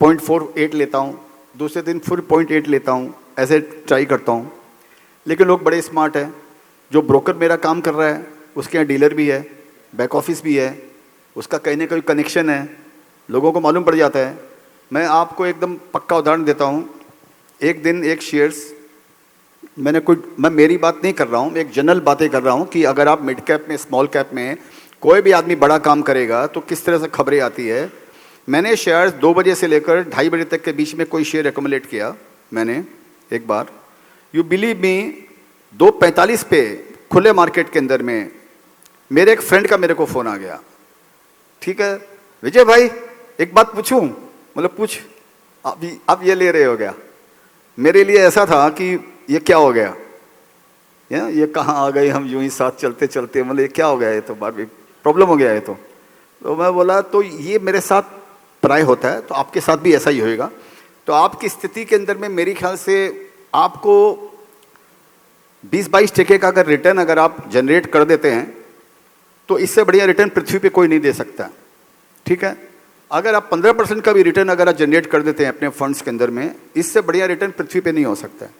0.48 लेता हूँ, दूसरे दिन फिर 0.8 लेता हूँ, ऐसे ट्राई करता हूँ। लेकिन लोग बड़े स्मार्ट हैं, जो ब्रोकर मेरा काम कर रहा है उसके यहाँ डीलर भी है, बैक ऑफिस भी है, उसका कहीं ना कहीं कनेक्शन है, लोगों को मालूम पड़ जाता है। मैं आपको एकदम पक्का उदाहरण देता हूँ। एक दिन एक शेयर्स मैं मेरी बात नहीं कर रहा हूँ, एक जनरल बातें कर रहा हूँ कि अगर आप मिड कैप में, स्मॉल कैप में कोई भी आदमी बड़ा काम करेगा तो किस तरह से खबरें आती है। मैंने शेयर्स 2 बजे से लेकर 2:30 बजे तक के बीच में कोई शेयर एकमुलेट किया मैंने एक बार। यू बिलीव मी, 2:45 पे खुले मार्केट के अंदर में मेरे एक फ्रेंड का मेरे को फ़ोन आ गया, ठीक है विजय भाई एक बात पूछूं? मतलब पूछ, आप ये ले रहे हो गया। मेरे लिए ऐसा था कि ये क्या हो गया, ये कहाँ आ गए हम यूं ही साथ चलते चलते, मतलब ये क्या हो गया, ये तो बार प्रॉब्लम हो गया है। तो मैं बोला तो ये मेरे साथ प्राय होता है, तो आपके साथ भी ऐसा ही होएगा। तो आपकी स्थिति के अंदर में मेरे ख्याल से आपको 20-22% का अगर रिटर्न अगर आप जनरेट कर देते हैं तो इससे बढ़िया रिटर्न पृथ्वी पे कोई नहीं दे सकता, ठीक है। अगर आप 15% का भी रिटर्न अगर आप जनरेट कर देते हैं अपने फंड्स के अंदर में, इससे बढ़िया रिटर्न पृथ्वी पे नहीं हो सकता है।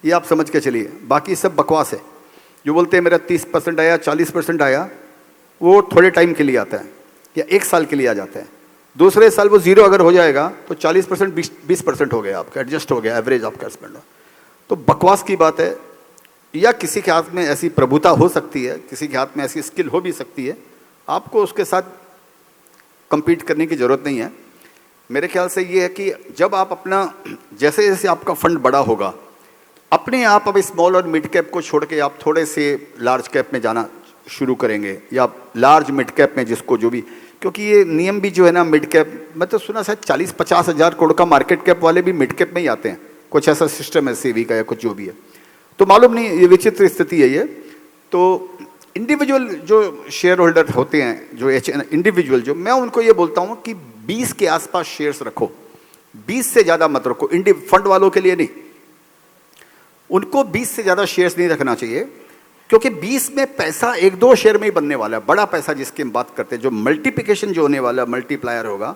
ये आप समझ के चलिए, बाकी सब बकवास है। जो बोलते हैं मेरा 30% आया, 40% आया, वो थोड़े टाइम के लिए आता है या 1 साल के लिए आ जाता है। दूसरे साल वो 0 अगर हो जाएगा तो 40% 20% हो गया आपका, एडजस्ट हो गया एवरेज आपका स्पेंड। तो बकवास की बात है। या किसी के हाथ में ऐसी प्रभुता हो सकती है, किसी के हाथ में ऐसी स्किल हो भी सकती है, आपको उसके साथ compete करने की ज़रूरत नहीं है। मेरे ख्याल से ये है कि जब आप अपना, जैसे जैसे आपका फंड बड़ा होगा, अपने आप अब स्मॉल और मिड कैप को छोड़ के आप थोड़े से लार्ज कैप में जाना शुरू करेंगे, या लार्ज मिड कैप में जिसको जो भी, क्योंकि ये नियम भी जो है ना मिड कैप, मैं तो सुना शायद 40-50 हज़ार करोड़ का मार्केट कैप वाले भी मिड कैप में ही आते हैं, कुछ ऐसा सिस्टम है सेवी का या कुछ जो भी है। तो मालूम नहीं, ये विचित्र स्थिति है ये। तो इंडिविजुअल जो शेयर होल्डर होते हैं, जो इंडिविजुअल, जो मैं उनको ये बोलता हूँ कि 20 के आसपास शेयर्स रखो, 20 से ज़्यादा मत रखो। फंड वालों के लिए नहीं, उनको 20 से ज़्यादा शेयर्स नहीं रखना चाहिए, क्योंकि 20 में पैसा 1-2 शेयर में ही बनने वाला है। बड़ा पैसा जिसकी हम बात करते हैं, जो मल्टीप्लिकेशन जो होने वाला, मल्टीप्लायर होगा,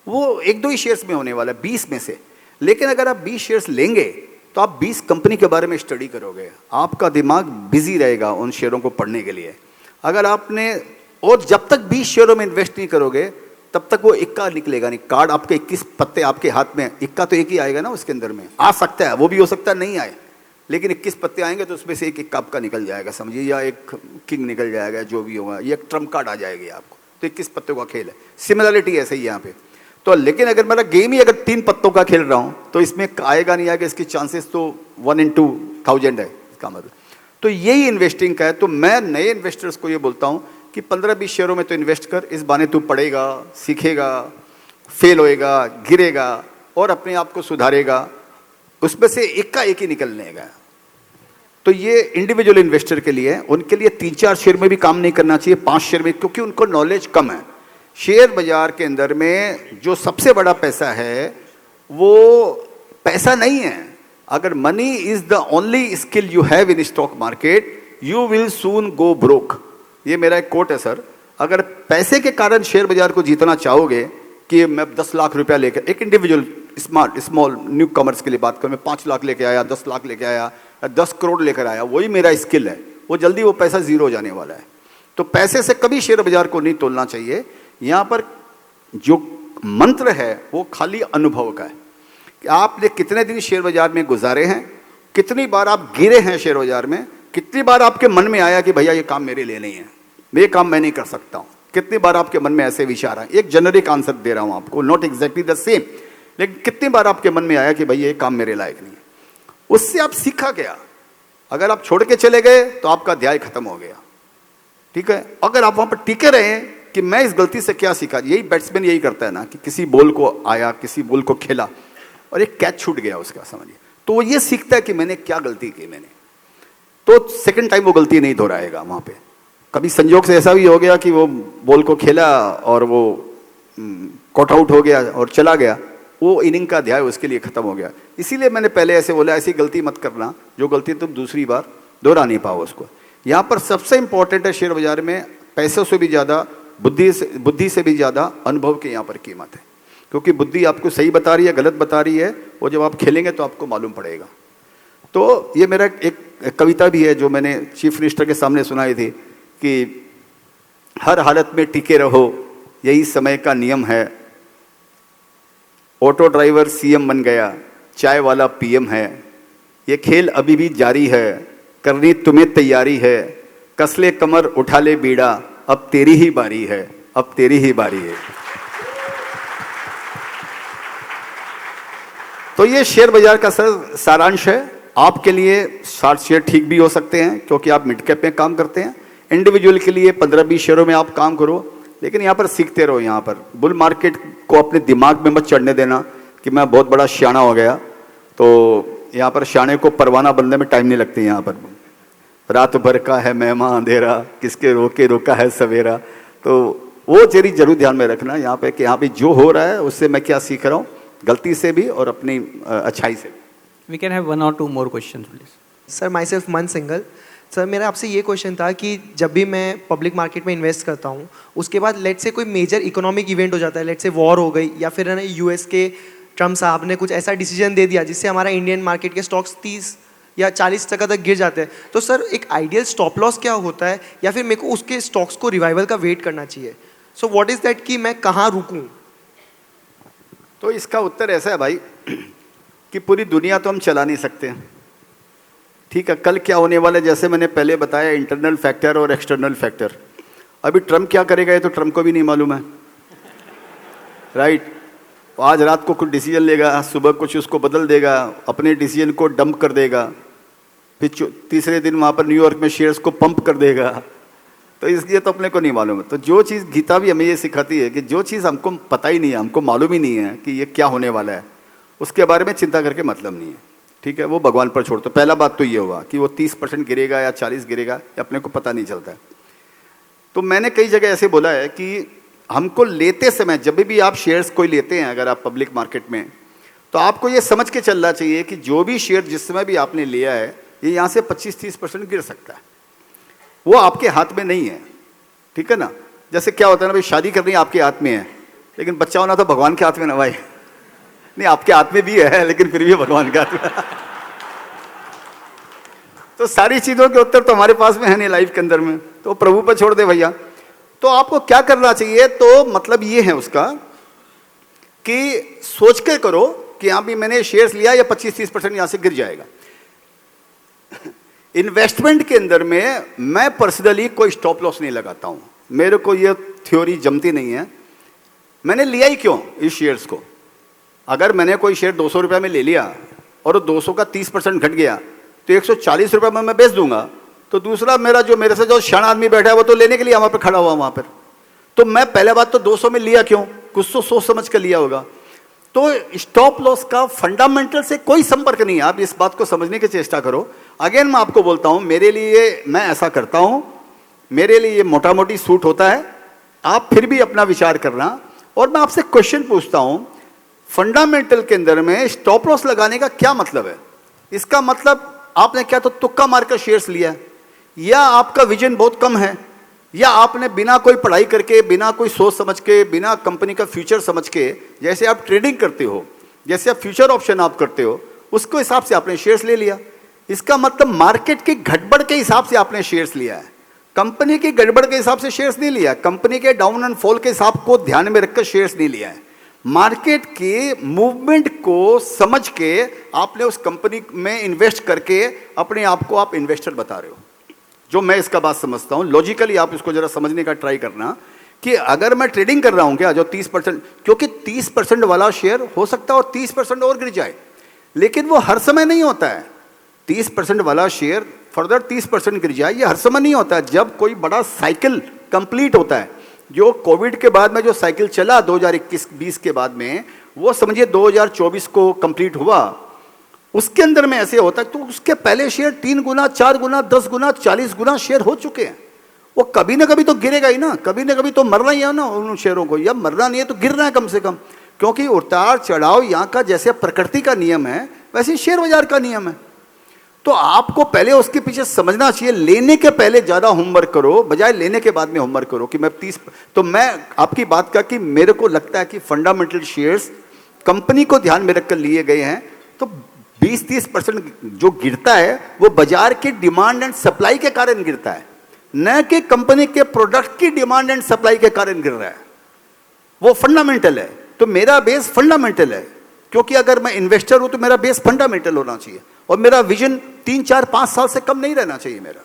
वो 1-2 ही शेयर्स में होने वाला है 20 में से। लेकिन अगर आप 20 शेयर्स लेंगे तो आप 20 कंपनी के बारे में स्टडी करोगे, आपका दिमाग बिजी रहेगा उन शेयरों को पढ़ने के लिए। अगर आपने, और जब तक 20 शेयरों में इन्वेस्ट नहीं करोगे तब तक वो इक्का निकलेगा नहीं। कार्ड आपके 21 पत्ते आपके हाथ में, इक्का तो एक ही आएगा ना उसके अंदर में, आ सकता है, वो भी हो सकता है नहीं आए, लेकिन 21 पत्ते आएंगे तो उसमें से एक इक्का आपका निकल जाएगा समझिए, या एक किंग निकल जाएगा, जो भी होगा, ये एक ट्रम्प कार्ड आ जाएगी आपको। तो 21 पत्तों का खेल है, सिमिलरिटी ऐसे ही यहाँ पे। तो लेकिन अगर मेरा गेम ही अगर 3 पत्तों का खेल रहा हूँ तो इसमें आएगा नहीं आएगा, इसकी चांसेस तो 1 in 2000 है इसका मतलब। तो यही इन्वेस्टिंग का है। तो मैं नए इन्वेस्टर्स को ये बोलता हूँ कि 15-20 शेयरों में तो इन्वेस्ट कर, इस बहाने तू पढ़ेगा, सीखेगा, फेल होएगा, गिरेगा और अपने आप को सुधारेगा, उसमें से इक्का एक ही निकलने का। तो ये इंडिविजुअल इन्वेस्टर के लिए है, उनके लिए 3-4 शेयर में भी काम नहीं करना चाहिए, 5 शेयर में, क्योंकि उनको नॉलेज कम है। शेयर बाजार के अंदर में जो सबसे बड़ा पैसा है वो पैसा नहीं है। अगर money is the only skill you have in stock market, you will soon go broke. ये मेरा एक कोट है सर। अगर पैसे के कारण शेयर बाजार को जीतना चाहोगे कि मैं 10 लाख रुपया लेकर, एक इंडिविजुअल स्मॉल न्यू कमर्स के लिए बात करूं, मैं 5 लाख लेके आया, 10 लाख लेके आया, 10 करोड़ लेकर आया, वही मेरा स्किल है, वो जल्दी वो पैसा जीरो हो जाने वाला है। तो पैसे से कभी शेयर बाजार को नहीं तोलना चाहिए। यहाँ पर जो मंत्र है वो खाली अनुभव का है कि आपने कितने दिन शेयर बाजार में गुजारे हैं, कितनी बार आप गिरे हैं शेयर बाजार में, कितनी बार आपके मन में आया कि भैया ये काम मेरे लिए नहीं है, ये काम मैं नहीं कर सकता हूँ, कितनी बार आपके मन में ऐसे विचार आए। एक जेनरिक आंसर दे रहा हूँ आपको, नॉट एग्जैक्टली द सेम, लेकिन कितनी बार आपके मन में आया कि भैया ये काम मेरे लायक नहीं है। उससे आप सीखा गया। अगर आप छोड़ के चले गए तो आपका अध्याय खत्म हो गया, ठीक है। अगर आप वहां पर टिके रहे कि मैं इस गलती से क्या सीखा, यही बैट्समैन यही करता है ना कि किसी बॉल को आया, किसी बॉल को खेला और एक कैच छूट गया उसका, समझिए, तो वो ये सीखता है कि मैंने क्या गलती की, मैंने, तो सेकंड टाइम वो गलती नहीं दोहराएगा वहां पे। कभी संजोग से ऐसा भी हो गया कि वो बॉल को खेला और वो कॉट आउट हो गया और चला गया, वो इनिंग का अध्याय उसके लिए खत्म हो गया। इसीलिए मैंने पहले ऐसे बोला, ऐसी गलती मत करना जो गलती तुम दूसरी बार दोहरा नहीं पाओ उसको। यहाँ पर सबसे इंपॉर्टेंट है शेयर बाजार में पैसों से भी ज़्यादा, बुद्धि से भी ज़्यादा अनुभव की यहाँ पर कीमत है, क्योंकि बुद्धि आपको सही बता रही है, गलत बता रही है, और जब आप खेलेंगे तो आपको मालूम पड़ेगा। तो ये मेरा एक कविता भी है जो मैंने चीफ मिनिस्टर के सामने सुनाई थी कि हर हालत में टिके रहो, यही समय का नियम है। ऑटो ड्राइवर सीएम बन गया, चाय वाला पीएम है। ये खेल अभी भी जारी है, करनी तुम्हें तैयारी है। कसले कमर उठा ले बीड़ा, अब तेरी ही बारी है, अब तेरी ही बारी है। तो ये शेयर बाजार का सारांश है। आपके लिए शॉर्ट शेयर ठीक भी हो सकते हैं क्योंकि आप मिड कैप में काम करते हैं। इंडिविजुअल के लिए 15-20 शेयरों में आप काम करो, लेकिन यहाँ पर सीखते रहो। यहाँ पर बुल मार्केट को अपने दिमाग में मत चढ़ने देना कि मैं बहुत बड़ा सियाना हो गया। तो यहाँ पर सियाने को परवाना बनने में टाइम नहीं लगती। यहाँ पर रात भर का है मेहमा अंधेरा, किसके रोके रोका है सवेरा। तो वो जरूर ध्यान में रखना यहाँ पे कि यहाँ पे जो हो रहा है उससे मैं क्या सीख रहा हूँ, गलती से भी और अपनी अच्छाई से भी। We can have 1 or 2 more questions, please. Sir my self मन सिंगल। सर मेरा आपसे ये क्वेश्चन था कि जब भी मैं पब्लिक मार्केट में इन्वेस्ट करता हूँ, उसके बाद लेट से कोई मेजर इकोनॉमिक इवेंट हो जाता है, लेट से वॉर हो गई या फिर है ना यूएस के ट्रम्प साहब ने कुछ ऐसा डिसीजन दे दिया जिससे हमारा इंडियन मार्केट के स्टॉक्स 30 या 40% तक गिर जाते हैं, तो सर एक आइडियल स्टॉप लॉस क्या होता है, या फिर मेरे को उसके स्टॉक्स को रिवाइवल का वेट करना चाहिए? सो व्हाट इज़ दैट कि मैं कहाँ रुकूँ? तो इसका उत्तर ऐसा है भाई कि पूरी दुनिया तो हम चला नहीं सकते, ठीक है। कल क्या होने वाला है, जैसे मैंने पहले बताया, इंटरनल फैक्टर और एक्सटर्नल फैक्टर। अभी ट्रम्प क्या करेगा ये तो ट्रम्प को भी नहीं मालूम है, राइट। आज रात को कुछ डिसीजन लेगा, सुबह कुछ उसको बदल देगा, अपने डिसीजन को डंप कर देगा, फिर तीसरे दिन वहाँ पर न्यूयॉर्क में शेयर्स को पंप कर देगा। तो इसलिए तो अपने को नहीं मालूम है। तो जो चीज़ गीता भी हमें ये सिखाती है कि जो चीज़ हमको पता ही नहीं है, हमको मालूम ही नहीं है कि ये क्या होने वाला है, उसके बारे में चिंता करके मतलब नहीं है, ठीक है। वो भगवान पर छोड़। तो पहला बात तो ये हुआ कि वो 30% गिरेगा या 40 गिरेगा, ये अपने को पता नहीं चलता है। तो मैंने कई जगह ऐसे बोला है कि हमको लेते समय, जब भी आप शेयर्स कोई लेते हैं अगर आप पब्लिक मार्केट में, तो आपको ये समझ के चलना चाहिए कि जो भी शेयर जिस समय भी आपने लिया है, ये यहाँ से 25-30% गिर सकता है। वो आपके हाथ में नहीं है, ठीक है ना। जैसे क्या होता है ना भाई, शादी करनी आपके हाथ में है, लेकिन बच्चा होना तो भगवान के हाथ में ना भाई। नहीं, आपके हाथ में भी है लेकिन फिर भी भगवान के हाथ में। तो सारी चीजों के उत्तर तो हमारे पास में है नहीं लाइफ के अंदर में, तो प्रभु पर छोड़ दे भैया। तो आपको क्या करना चाहिए, तो मतलब ये है उसका कि सोच के करो कि यहाँ भी मैंने शेयर्स लिया या 25-30% यहां से गिर जाएगा। इन्वेस्टमेंट के अंदर में मैं पर्सनली कोई स्टॉप लॉस नहीं लगाता हूं, मेरे को ये थ्योरी जमती नहीं है। मैंने लिया ही क्यों इस शेयर्स को? अगर मैंने कोई शेयर 200 रुपये में ले लिया और 200 का 30% घट गया तो 140 रुपये में मैं बेच दूंगा, तो दूसरा मेरे से जो शान आदमी बैठा है वो तो लेने के लिए वहां पर खड़ा हुआ वहां पर। तो मैं पहले बात तो 200 में लिया क्यों? कुछ तो सोच समझ कर लिया होगा। तो स्टॉप लॉस का फंडामेंटल से कोई संपर्क नहीं है, आप इस बात को समझने की चेष्टा करो। अगेन मैं आपको बोलता हूं, मेरे लिए मैं ऐसा करता हूं, मेरे लिए ये मोटा मोटी सूट होता है, आप फिर भी अपना विचार करना। और मैं आपसे क्वेश्चन पूछता हूं, फंडामेंटल के अंदर में स्टॉप लॉस लगाने का क्या मतलब है? इसका मतलब आपने क्या तो तुक्का मारकर शेयर्स लिया, या आपका विजन बहुत कम है, या आपने बिना कोई पढ़ाई करके, बिना कोई सोच समझ के, बिना कंपनी का फ्यूचर समझ के, जैसे आप ट्रेडिंग करते हो, जैसे आप फ्यूचर ऑप्शन आप करते हो, उसके हिसाब से आपने शेयर्स ले लिया। इसका मतलब मार्केट की गड़बड़ के हिसाब से आपने शेयर्स लिया है, कंपनी की गड़बड़ के हिसाब से शेयर्स नहीं लिया, कंपनी के डाउन एंड फॉल के हिसाब को ध्यान में रखकर शेयर्स नहीं लिया है। मार्केट के मूवमेंट को समझ के आपने उस कंपनी में इन्वेस्ट करके अपने आप को आप इन्वेस्टर बता रहे हो। जो मैं इसका बात समझता हूं, लॉजिकली आप इसको जरा समझने का ट्राई करना कि अगर मैं ट्रेडिंग कर रहा हूं क्या, जो 30%, क्योंकि 30% वाला शेयर हो सकता है और 30% और गिर जाए, लेकिन वो हर समय नहीं होता है। 30% वाला शेयर फर्दर 30% गिर जाए, ये हर समय नहीं होता है। जब कोई बड़ा साइकिल कंप्लीट होता है, जो कोविड के बाद में जो साइकिल चला 2021-20 के बाद में, वो समझिए 2024 को कंप्लीट हुआ, उसके अंदर में ऐसे होता है। तो उसके पहले शेयर 3 गुना, 4 गुना, 10 गुना, 40 गुना शेयर हो चुके हैं। वो कभी ना कभी तो गिरेगा ही ना, कभी ना कभी तो मरना ही है ना उन शेयरों को, या मरना नहीं है तो गिरना है कम से कम, क्योंकि उतार चढ़ाव यहाँ का जैसे प्रकृति का नियम है वैसे शेयर बाजार का नियम है। तो आपको पहले उसके पीछे समझना चाहिए, लेने के पहले ज़्यादा होमवर्क करो बजाय लेने के बाद में होमवर्क करो कि मैं 30। तो मैं आपकी बात का कि मेरे को लगता है कि फंडामेंटल शेयर्स कंपनी को ध्यान में रखकर लिए गए हैं, तो 20-30% जो गिरता है वो बाजार के डिमांड एंड सप्लाई के कारण गिरता है, न कि कंपनी के प्रोडक्ट की डिमांड एंड सप्लाई के कारण गिर रहा है। वो फंडामेंटल है। तो मेरा बेस फंडामेंटल है, क्योंकि अगर मैं इन्वेस्टर हूं तो मेरा बेस फंडामेंटल होना चाहिए और मेरा विजन 3-4-5 साल से कम नहीं रहना चाहिए। मेरा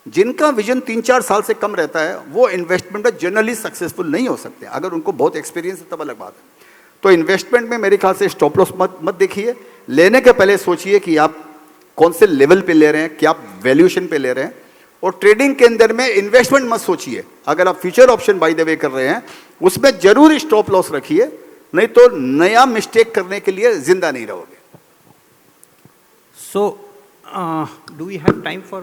जिनका विजन 3-4 साल से कम रहता है वो इन्वेस्टमेंट में जनरली सक्सेसफुल नहीं हो सकते। अगर उनको बहुत एक्सपीरियंस है तब अलग बात है। तो इन्वेस्टमेंट में मेरे ख्याल से स्टॉप लॉस मत देखिए। लेने के पहले सोचिए कि आप कौन से लेवल पे ले रहे हैं, क्या वैल्यूएशन पे ले रहे हैं। और ट्रेडिंग के अंदर में इन्वेस्टमेंट मत सोचिए। अगर आप future option by the way कर रहे हैं उसमें जरूर स्टॉप लॉस रखिए, नहीं तो नया मिस्टेक करने के लिए जिंदा नहीं रहोगे। So, do we have time for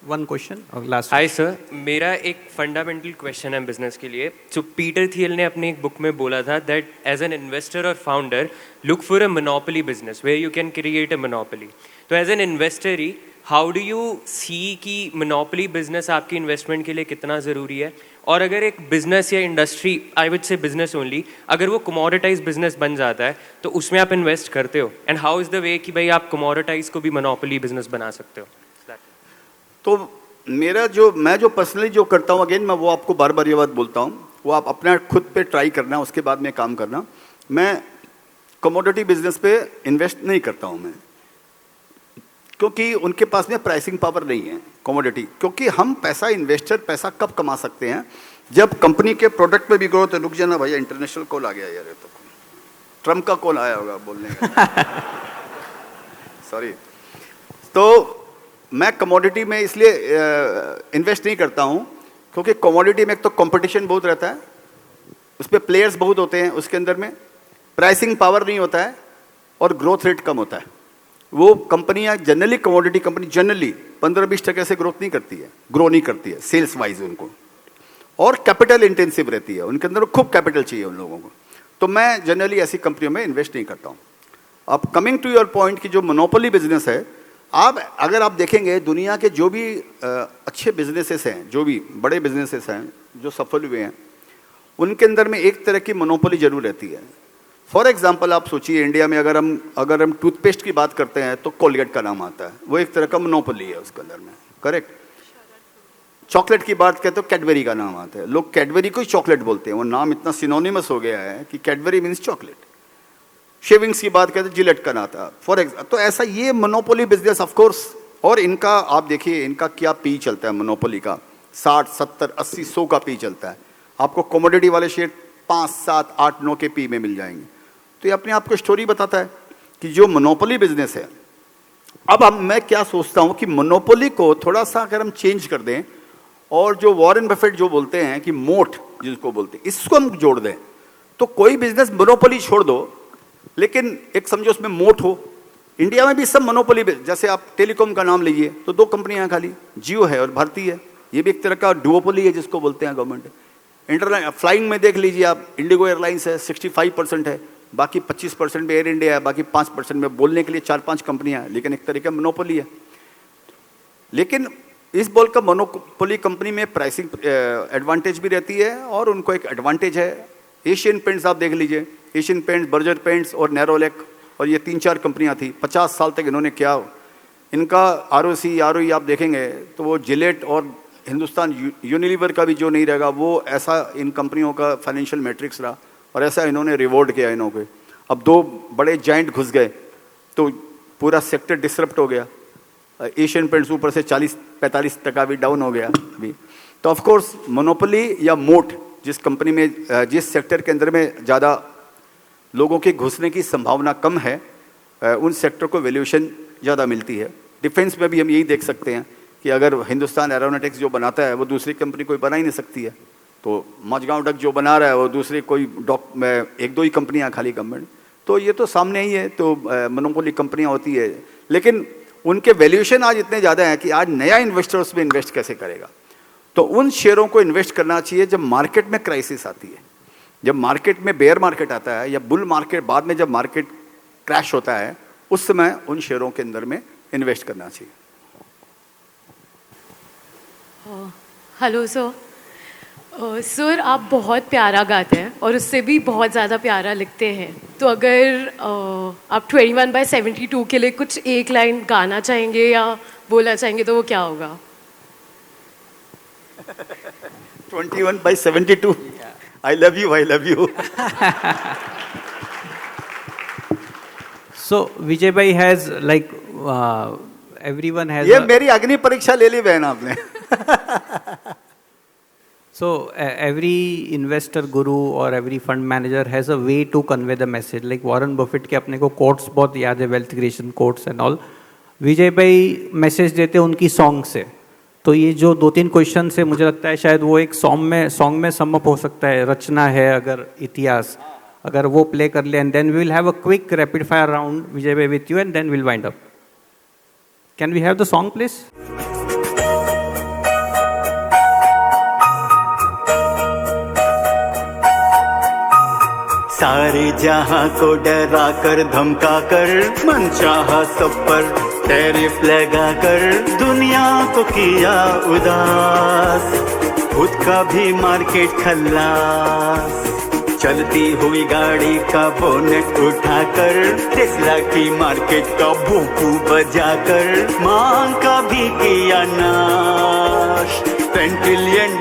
one question or last? Hi sir, मेरा एक फंडामेंटल क्वेश्चन है बिजनेस के लिए। सो पीटर थियल ने अपनी एक बुक में बोला था दैट एज एन इन्वेस्टर और founder look for a monopoly business where you can create a monopoly. तो as an investor he how do you see कि मोनोपोली बिजनेस आपकी इन्वेस्टमेंट के लिए कितना ज़रूरी है, और अगर एक बिजनेस या industry, I would say business only, अगर वो कमोडिटाइज बिजनेस बन जाता है तो उसमें आप इन्वेस्ट करते हो, and how is the way कि भाई आप कमोडिटाइज को भी मोनोपोली बिजनेस बना सकते हो? तो मैं जो पर्सनली जो करता हूँ, अगेन मैं वो आपको बार बार ये बात बोलता हूँ, वो आप अपना खुद पे ट्राई करना, उसके बाद में काम करना। मैं कमोडिटी बिजनेस पे इन्वेस्ट नहीं करता हूँ मैं, क्योंकि उनके पास में प्राइसिंग पावर नहीं है कमोडिटी। क्योंकि हम पैसा, इन्वेस्टर पैसा कब कमा सकते हैं, जब कंपनी के प्रोडक्ट पे भी ग्रोथ है। रुक जाना भैया, इंटरनेशनल कॉल आ गया यार, ये तो ट्रम्प का कॉल आया होगा बोलने का। सॉरी। तो मैं कमोडिटी में इसलिए इन्वेस्ट नहीं करता हूँ क्योंकि कमोडिटी में एक तो कंपटीशन बहुत रहता है, उस पर प्लेयर्स बहुत होते हैं, उसके अंदर में प्राइसिंग पावर नहीं होता है और ग्रोथ रेट कम होता है। वो कंपनियां जनरली, कमोडिटी कंपनी जनरली 15-20% से ग्रोथ नहीं करती है, ग्रो नहीं करती है सेल्स वाइज उनको, और कैपिटल इंटेंसिव रहती है, उनके अंदर खूब कैपिटल चाहिए उन लोगों को। तो मैं जनरली ऐसी कंपनियों में इन्वेस्ट नहीं करता हूँ। अब कमिंग टू योर पॉइंट कि जो मोनोपोली बिजनेस है, अगर आप देखेंगे दुनिया के जो भी अच्छे बिजनेसेस हैं, जो भी बड़े बिजनेसेस हैं जो सफल हुए हैं, उनके अंदर में एक तरह की मोनोपोली जरूर रहती है। फॉर एग्जाम्पल आप सोचिए, इंडिया में अगर हम टूथपेस्ट की बात करते हैं तो कोलगेट का नाम आता है, वो एक तरह का मोनोपोली है उसके अंदर में, करेक्ट। चॉकलेट की बात करते तो कैडबरी का नाम आता है, लोग कैडबरी को ही चॉकलेट बोलते हैं, वो नाम इतना सिनोनिमस हो गया है कि कैडबरी मीन्स चॉकलेट। शेविंग्स की बात करते जिलेट का नाम आता फॉर एग्जाम्पल। तो ऐसा ये मोनोपोली बिजनेस ऑफ कोर्स, और इनका आप देखिए इनका क्या पी चलता है मोनोपोली का, 60, 70, 80, 100 का पी चलता है। आपको कमोडिटी वाले शेयर 5, 7, 8, 9 के पी में मिल जाएंगे। तो ये अपने आप को स्टोरी बताता है कि जो मोनोपोली बिजनेस है। अब मैं क्या सोचता हूँ कि मोनोपोली को थोड़ा सा अगर हम चेंज कर दें, और जो वॉरेन बफेट जो बोलते हैं कि मोट जिसको बोलते हैं, इसको हम जोड़ दें, तो कोई बिजनेस मोनोपोली छोड़ दो लेकिन एक समझो उसमें मोट हो। इंडिया में भी सब मोनोपोली, जैसे आप टेलीकॉम का नाम लीजिए तो 2 कंपनियां हैं खाली, जियो है और भारती है, ये भी एक तरह का डुओपोली है जिसको बोलते हैं गवर्नमेंट। इंटरलाइन फ्लाइंग में देख लीजिए आप, इंडिगो एयरलाइंस है, 65% है, बाकी 25% में एयर इंडिया है, बाकी 5% में बोलने के लिए 4-5 कंपनियां हैं, लेकिन एक तरह का मोनोपोली है। लेकिन इस बोल का मोनोपोली कंपनी में प्राइसिंग एडवांटेज भी रहती है, और उनको एक एडवांटेज है। एशियन पेंट्स आप देख लीजिए, एशियन पेंट्स, बर्जर पेंट्स और नैरोलैक, और ये 3-4 कंपनियां थी। 50 साल तक इन्होंने क्या, इनका ROC ROE आप देखेंगे तो वो जिलेट और हिंदुस्तान यूनिलीवर का भी जो नहीं रहेगा, वो ऐसा इन कंपनियों का फाइनेंशियल मैट्रिक्स रहा, और ऐसा इन्होंने रिवॉर्ड किया इन्होंने। अब 2 बड़े जाइंट घुस गए तो पूरा सेक्टर डिसरप्ट हो गया। एशियन पेंट्स ऊपर से 40-45% भी डाउन हो गया भी। तो ऑफ कोर्स मोनोपोली या मोट, जिस कंपनी में, जिस सेक्टर के अंदर में ज़्यादा लोगों के घुसने की संभावना कम है, उन सेक्टर को वैल्यूएशन ज़्यादा मिलती है। डिफेंस में भी हम यही देख सकते हैं कि अगर हिंदुस्तान एरोनॉटिक्स जो बनाता है वो दूसरी कंपनी कोई बना ही नहीं सकती है, तो मझगांव डक जो बना रहा है वो दूसरी कोई 1-2 ही कंपनियां खाली गवर्नमेंट। तो ये तो सामने ही है, तो मोनोपोली कंपनियां होती है, लेकिन उनके वैल्यूएशन आज इतने ज़्यादा हैं कि आज नया इन्वेस्टर उसमें इन्वेस्ट कैसे करेगा। तो उन शेयरों को इन्वेस्ट करना चाहिए जब मार्केट में क्राइसिस आती है, जब मार्केट में बेयर मार्केट आता है या बुल मार्केट, बाद में जब मार्केट क्रैश होता है, उस समय उन शेयरों के अंदर में इन्वेस्ट करना चाहिए। Hello sir. सर आप बहुत प्यारा गाते हैं और उससे भी बहुत ज़्यादा प्यारा लिखते हैं, तो अगर आप 21/72 के लिए कुछ एक लाइन गाना चाहेंगे या बोलना चाहेंगे तो वो क्या होगा? 21/72 I love you, I love you. So Vijay bhai has like everyone has. ये मेरी अग्नि परीक्षा ले ली बहन आपने। So every investor guru or every fund manager has a way to convey the message. Like Warren Buffett के अपने को quotes बहुत याद है, wealth creation quotes and all. विजय भाई मैसेज देते हैं उनकी सॉन्ग से। तो ये जो 2-3 क्वेश्चन है मुझे लगता है शायद वो एक सॉन्ग में सम अप हो सकता है। रचना है अगर इतिहास, अगर वो प्ले कर ले, and then we will have a quick rapid fire round Vijay भाई with you, and then will wind up. Can we have the song please? सारे जहां को डरा कर धमका कर मनचाहा सब पर टैरिफ लगा कर दुनिया को किया उदास, खुद का भी मार्केट खल्लास। चलती हुई गाड़ी का बोनेट उठाकर टेस्ला की मार्केट का भूकू बजाकर मांग का भी किया नाश, $10 ट्रिलियन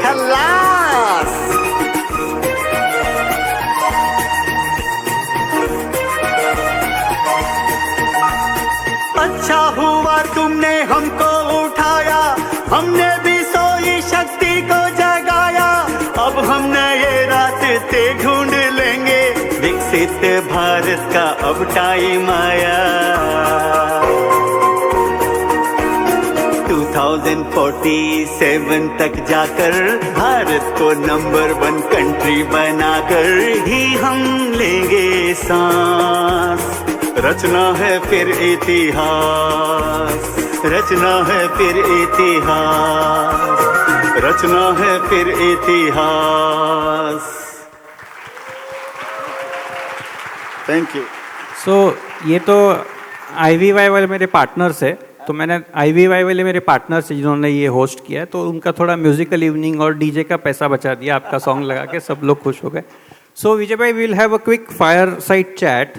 खल्लास। अच्छा हुआ तुमने हमको उठाया, हमने भी सोई शक्ति को जगाया। अब हम नए रास्ते ढूंढ लेंगे, विकसित भारत का अब टाइम आया। 2047 तक जाकर भारत को नंबर 1 कंट्री बनाकर ही हम लेंगे सांस। रचना है फिर इतिहास, रचना है फिर इतिहास, रचना है फिर इतिहास। Thank you. सो ये तो IVY वाले मेरे पार्टनर्स है, तो मैंने IVY वाले मेरे पार्टनर्स है जिन्होंने ये होस्ट किया है, तो उनका थोड़ा म्यूजिकल इवनिंग और डीजे का पैसा बचा दिया, आपका सॉन्ग लगा के सब लोग खुश हो गए। So Vijay bhai, we will have a quick fireside chat,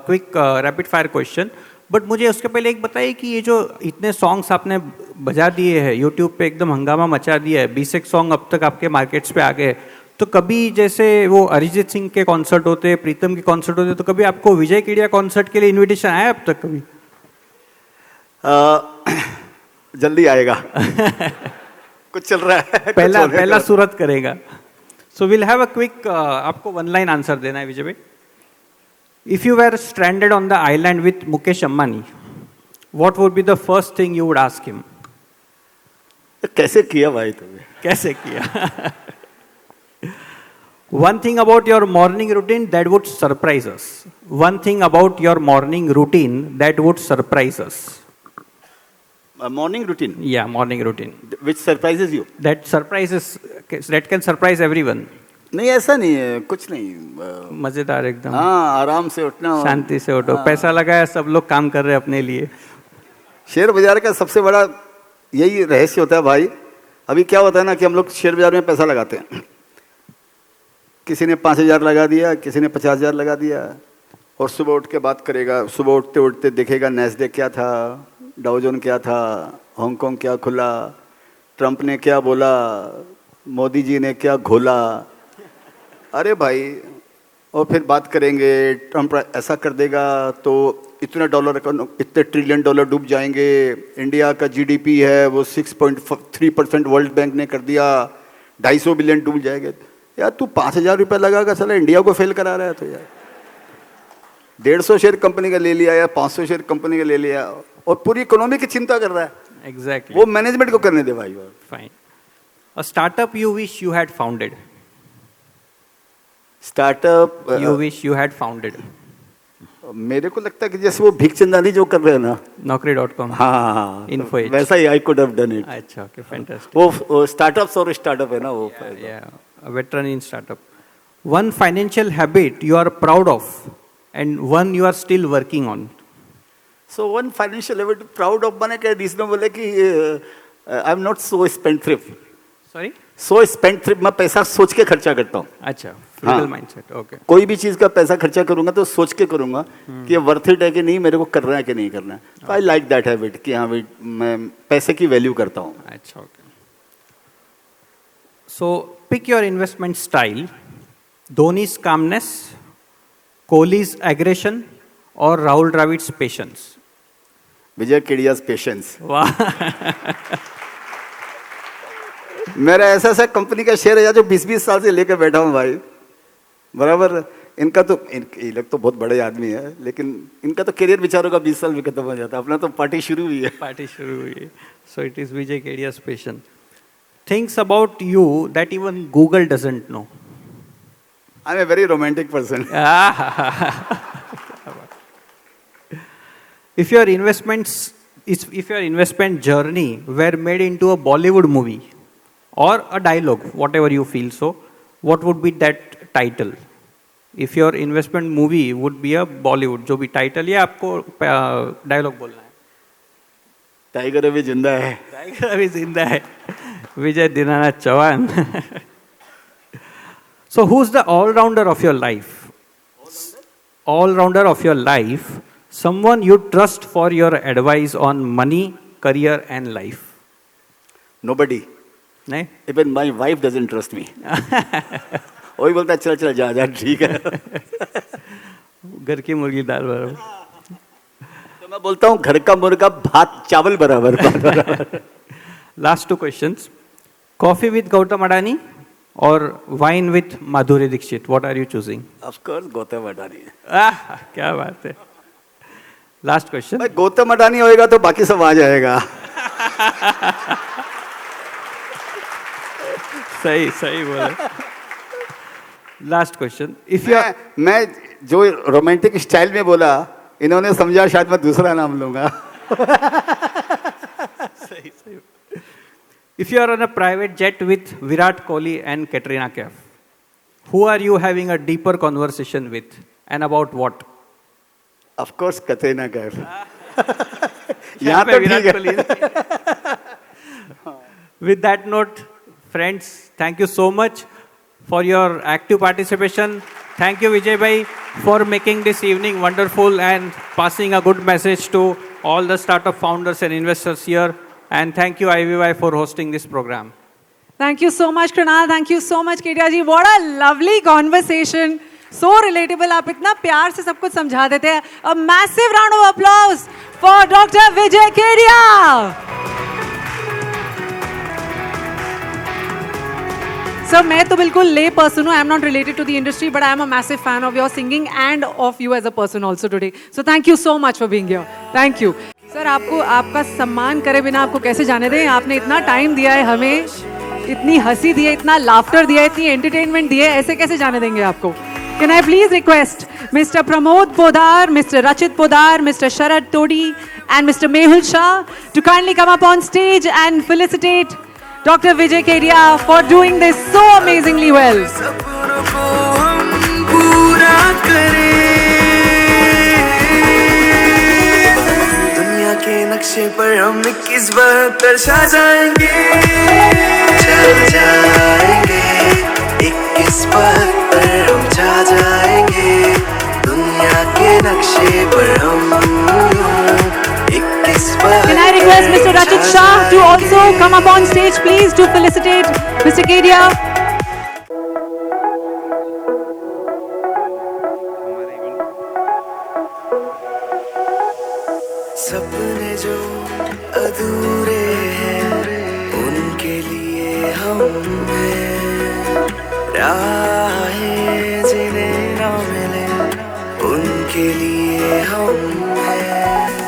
quick rapid fire question. But मुझे उसके पहले एक बताइए कि ये जो इतने सॉन्ग्स आपने बजा दिए हैं यूट्यूब पे, एकदम हंगामा मचा दिया है, 20 सॉन्ग अब तक आपके मार्केट्स पे आ गए, तो कभी जैसे वो अरिजीत सिंह के कॉन्सर्ट होते हैं, प्रीतम के कॉन्सर्ट होते हैं, तो कभी आपको विजय केडिया कॉन्सर्ट के लिए इनविटेशन आया अब तक कभी? जल्दी आएगा। कुछ चल रहा है, पहला सूरत करेगा। So we'll have a quick, आपको 1 line आंसर देना है विजय भाई। If you were stranded on the island with Mukesh Ambani, what would be the first thing you would ask him? कैसे किया भाई तुमने? कैसे किया? One thing about your morning routine that would surprise us. One thing about your morning routine that would surprise us. Morning routine. Yeah, morning routine. Which surprises you? That can surprise everyone. नहीं ऐसा नहीं है, कुछ नहीं। मजेदार एकदम। हाँ, आराम से उठना, शांति से उठो। पैसा लगाया, सब लोग काम कर रहे हैं अपने लिए। शेयर बाजार का सबसे बड़ा यही रहस्य होता है भाई। अभी क्या होता है ना कि हम लोग शेयर बाजार में पैसा लगाते हैं, किसी ने 5,000 लगा दिया, किसी ने 50,000 लगा दिया, और सुबह उठ के बात करेगा, सुबह उठते उठते देखेगा नैस्डैक क्या था, डाउजोन क्या था, हांगकांग क्या खुला, ट्रंप ने क्या बोला, मोदी जी ने क्या घोला। अरे भाई, और फिर बात करेंगे ट्रंप ऐसा कर देगा तो इतने ट्रिलियन डॉलर डूब जाएंगे, इंडिया का जीडीपी है वो 6.3% वर्ल्ड बैंक ने कर दिया, 250 बिलियन डूब जाएंगे। यार तू 5,000 रुपये लगाकर चला इंडिया को फेल करा रहा है, तो यार 150 शेयर कंपनी का ले लिया या 500 शेयर कंपनी का ले लिया और पूरी इकोनॉमी की चिंता कर रहा है। Exactly. वो मैनेजमेंट को करने दे भाई। Fine. A startup you wish you had founded. Startup You wish you had founded. मेरे को लगता है कि जैसे वो भिक्षचंदानी जो कर रहे हैं ना, Naukri.com. हाँ, Info Edge. वैसा ही I could have done it. अच्छा, okay, fantastic. वो स्टार्टअप्स और स्टार्टअप है ना वो। Yeah, a veteran in startup. One financial habit you are proud of and one you are still working on. So one financial event proud of बने के dish ने बोले कि I am not so spendthrift. Sorry. So spendthrift, मैं पैसा सोच के खर्चा करता हूँ. अच्छा, फ्रूगल माइंडसेट. ओके. कोई भी चीज का पैसा खर्चा करूंगा तो सोच के करूंगा कि ये वर्थ इट है कि नहीं, मेरे को करना है कि नहीं करना है. तो आई लाइक दैट हैबिट कि हाँ भाई मैं पैसे की वैल्यू करता हूँ. अच्छा, okay. So pick your investment style. Dhoni's calmness, Kohli's aggression, or Rahul Dravid's patience. Vijay Kedia's patience. वाह. मेरा ऐसा ऐसा कंपनी का शेयर है जो 20-20 साल से लेकर बैठा हूँ भाई. बराबर. इनका तो ये लोग तो बहुत बड़े आदमी है, लेकिन इनका तो करियर बेचारों का 20 साल में खत्म हो जाता है. अपना तो पार्टी शुरू हुई है. पार्टी शुरू हुई है. So it is Vijay Kedia's patience. Things about you that even Google doesn't know. I'm a very romantic person. If your investment journey were made into a Bollywood movie or a dialogue, whatever you feel so, what would be that title? If your investment movie would be a Bollywood, जो भी title है आपको dialogue बोलना है. Tiger अभी जिंदा है. Tiger अभी जिंदा है. Vijay Dinanath Chauhan. So who's the all-rounder of your life? All-rounder of your life. Someone you trust for your advice on money, career and life. Nobody. नहीं? Even my wife doesn't trust me. वही बोलता है चल चल जा जा ठीक है. घर की मुर्गी दाल बराबर. तो मैं बोलता हूँ घर का मुर्गा भात चावल बराबर. Last two questions. Coffee with Gautam Adani or wine with Madhuri Dixit? What are you choosing? Of course Gautam Adani. क्या बात है. Last question. भाई गौतम अडानी होएगा तो बाकी सब आ जाएगा. सही सही बोले. Last question. If you are... मैं जो रोमांटिक स्टाइल में बोला, इन्होंने समझा शायद मैं दूसरा नाम लूंगा. सही सही. If you are on a private jet with Virat Kohli and Katrina Kaif, who are you having a deeper conversation with and about what? Of course, Katrina Kaif. यहाँ तो ठीक है. With that note, friends, thank you so much for your active participation. Thank you, Vijay bhai, for making this evening wonderful and passing a good message to all the startup founders and investors here. And thank you, IVY, for hosting this program. Thank you so much, Krunal. Thank you so much, Kedia ji. What a lovely conversation. So relatable. आप इतना प्यार से सब कुछ समझा देते हैं. A massive round of applause for Dr. Vijay Kedia. Sir, मैं तो बिल्कुल lay person हूँ. I am not related to the industry, but I am a massive fan of your singing and of you as a person also today. So thank you so much for being here. Thank you. Sir आपको आपका सम्मान करे बिना आपको कैसे जाने दें. आपने इतना टाइम दिया है हमें, इतनी हंसी दी है, इतना लाफ्टर दिया है, इतनी एंटरटेनमेंट दी है, ऐसे कैसे जाने देंगे आपको. Can I please request mister Pramod Podar, mister Rachit Podar, mister Sharad Todi and mister Mehul Shah to kindly come up on stage and felicitate doctor Vijay Kedia for doing this so amazingly well. के नक्शे पर हम 21-72 छा जाएंगे, छा जाएंगे. 21-72 हम छा जाएंगे. दुनिया के नक्शे पर हम 21-72. Can I request Mr. Rachit Shah to also come up on stage, please, to felicitate Mr. Kedia? सपने जो अधूरे हैं उनके लिए हम हैं, राहें जिन्हें ना मिले उनके लिए हम हैं.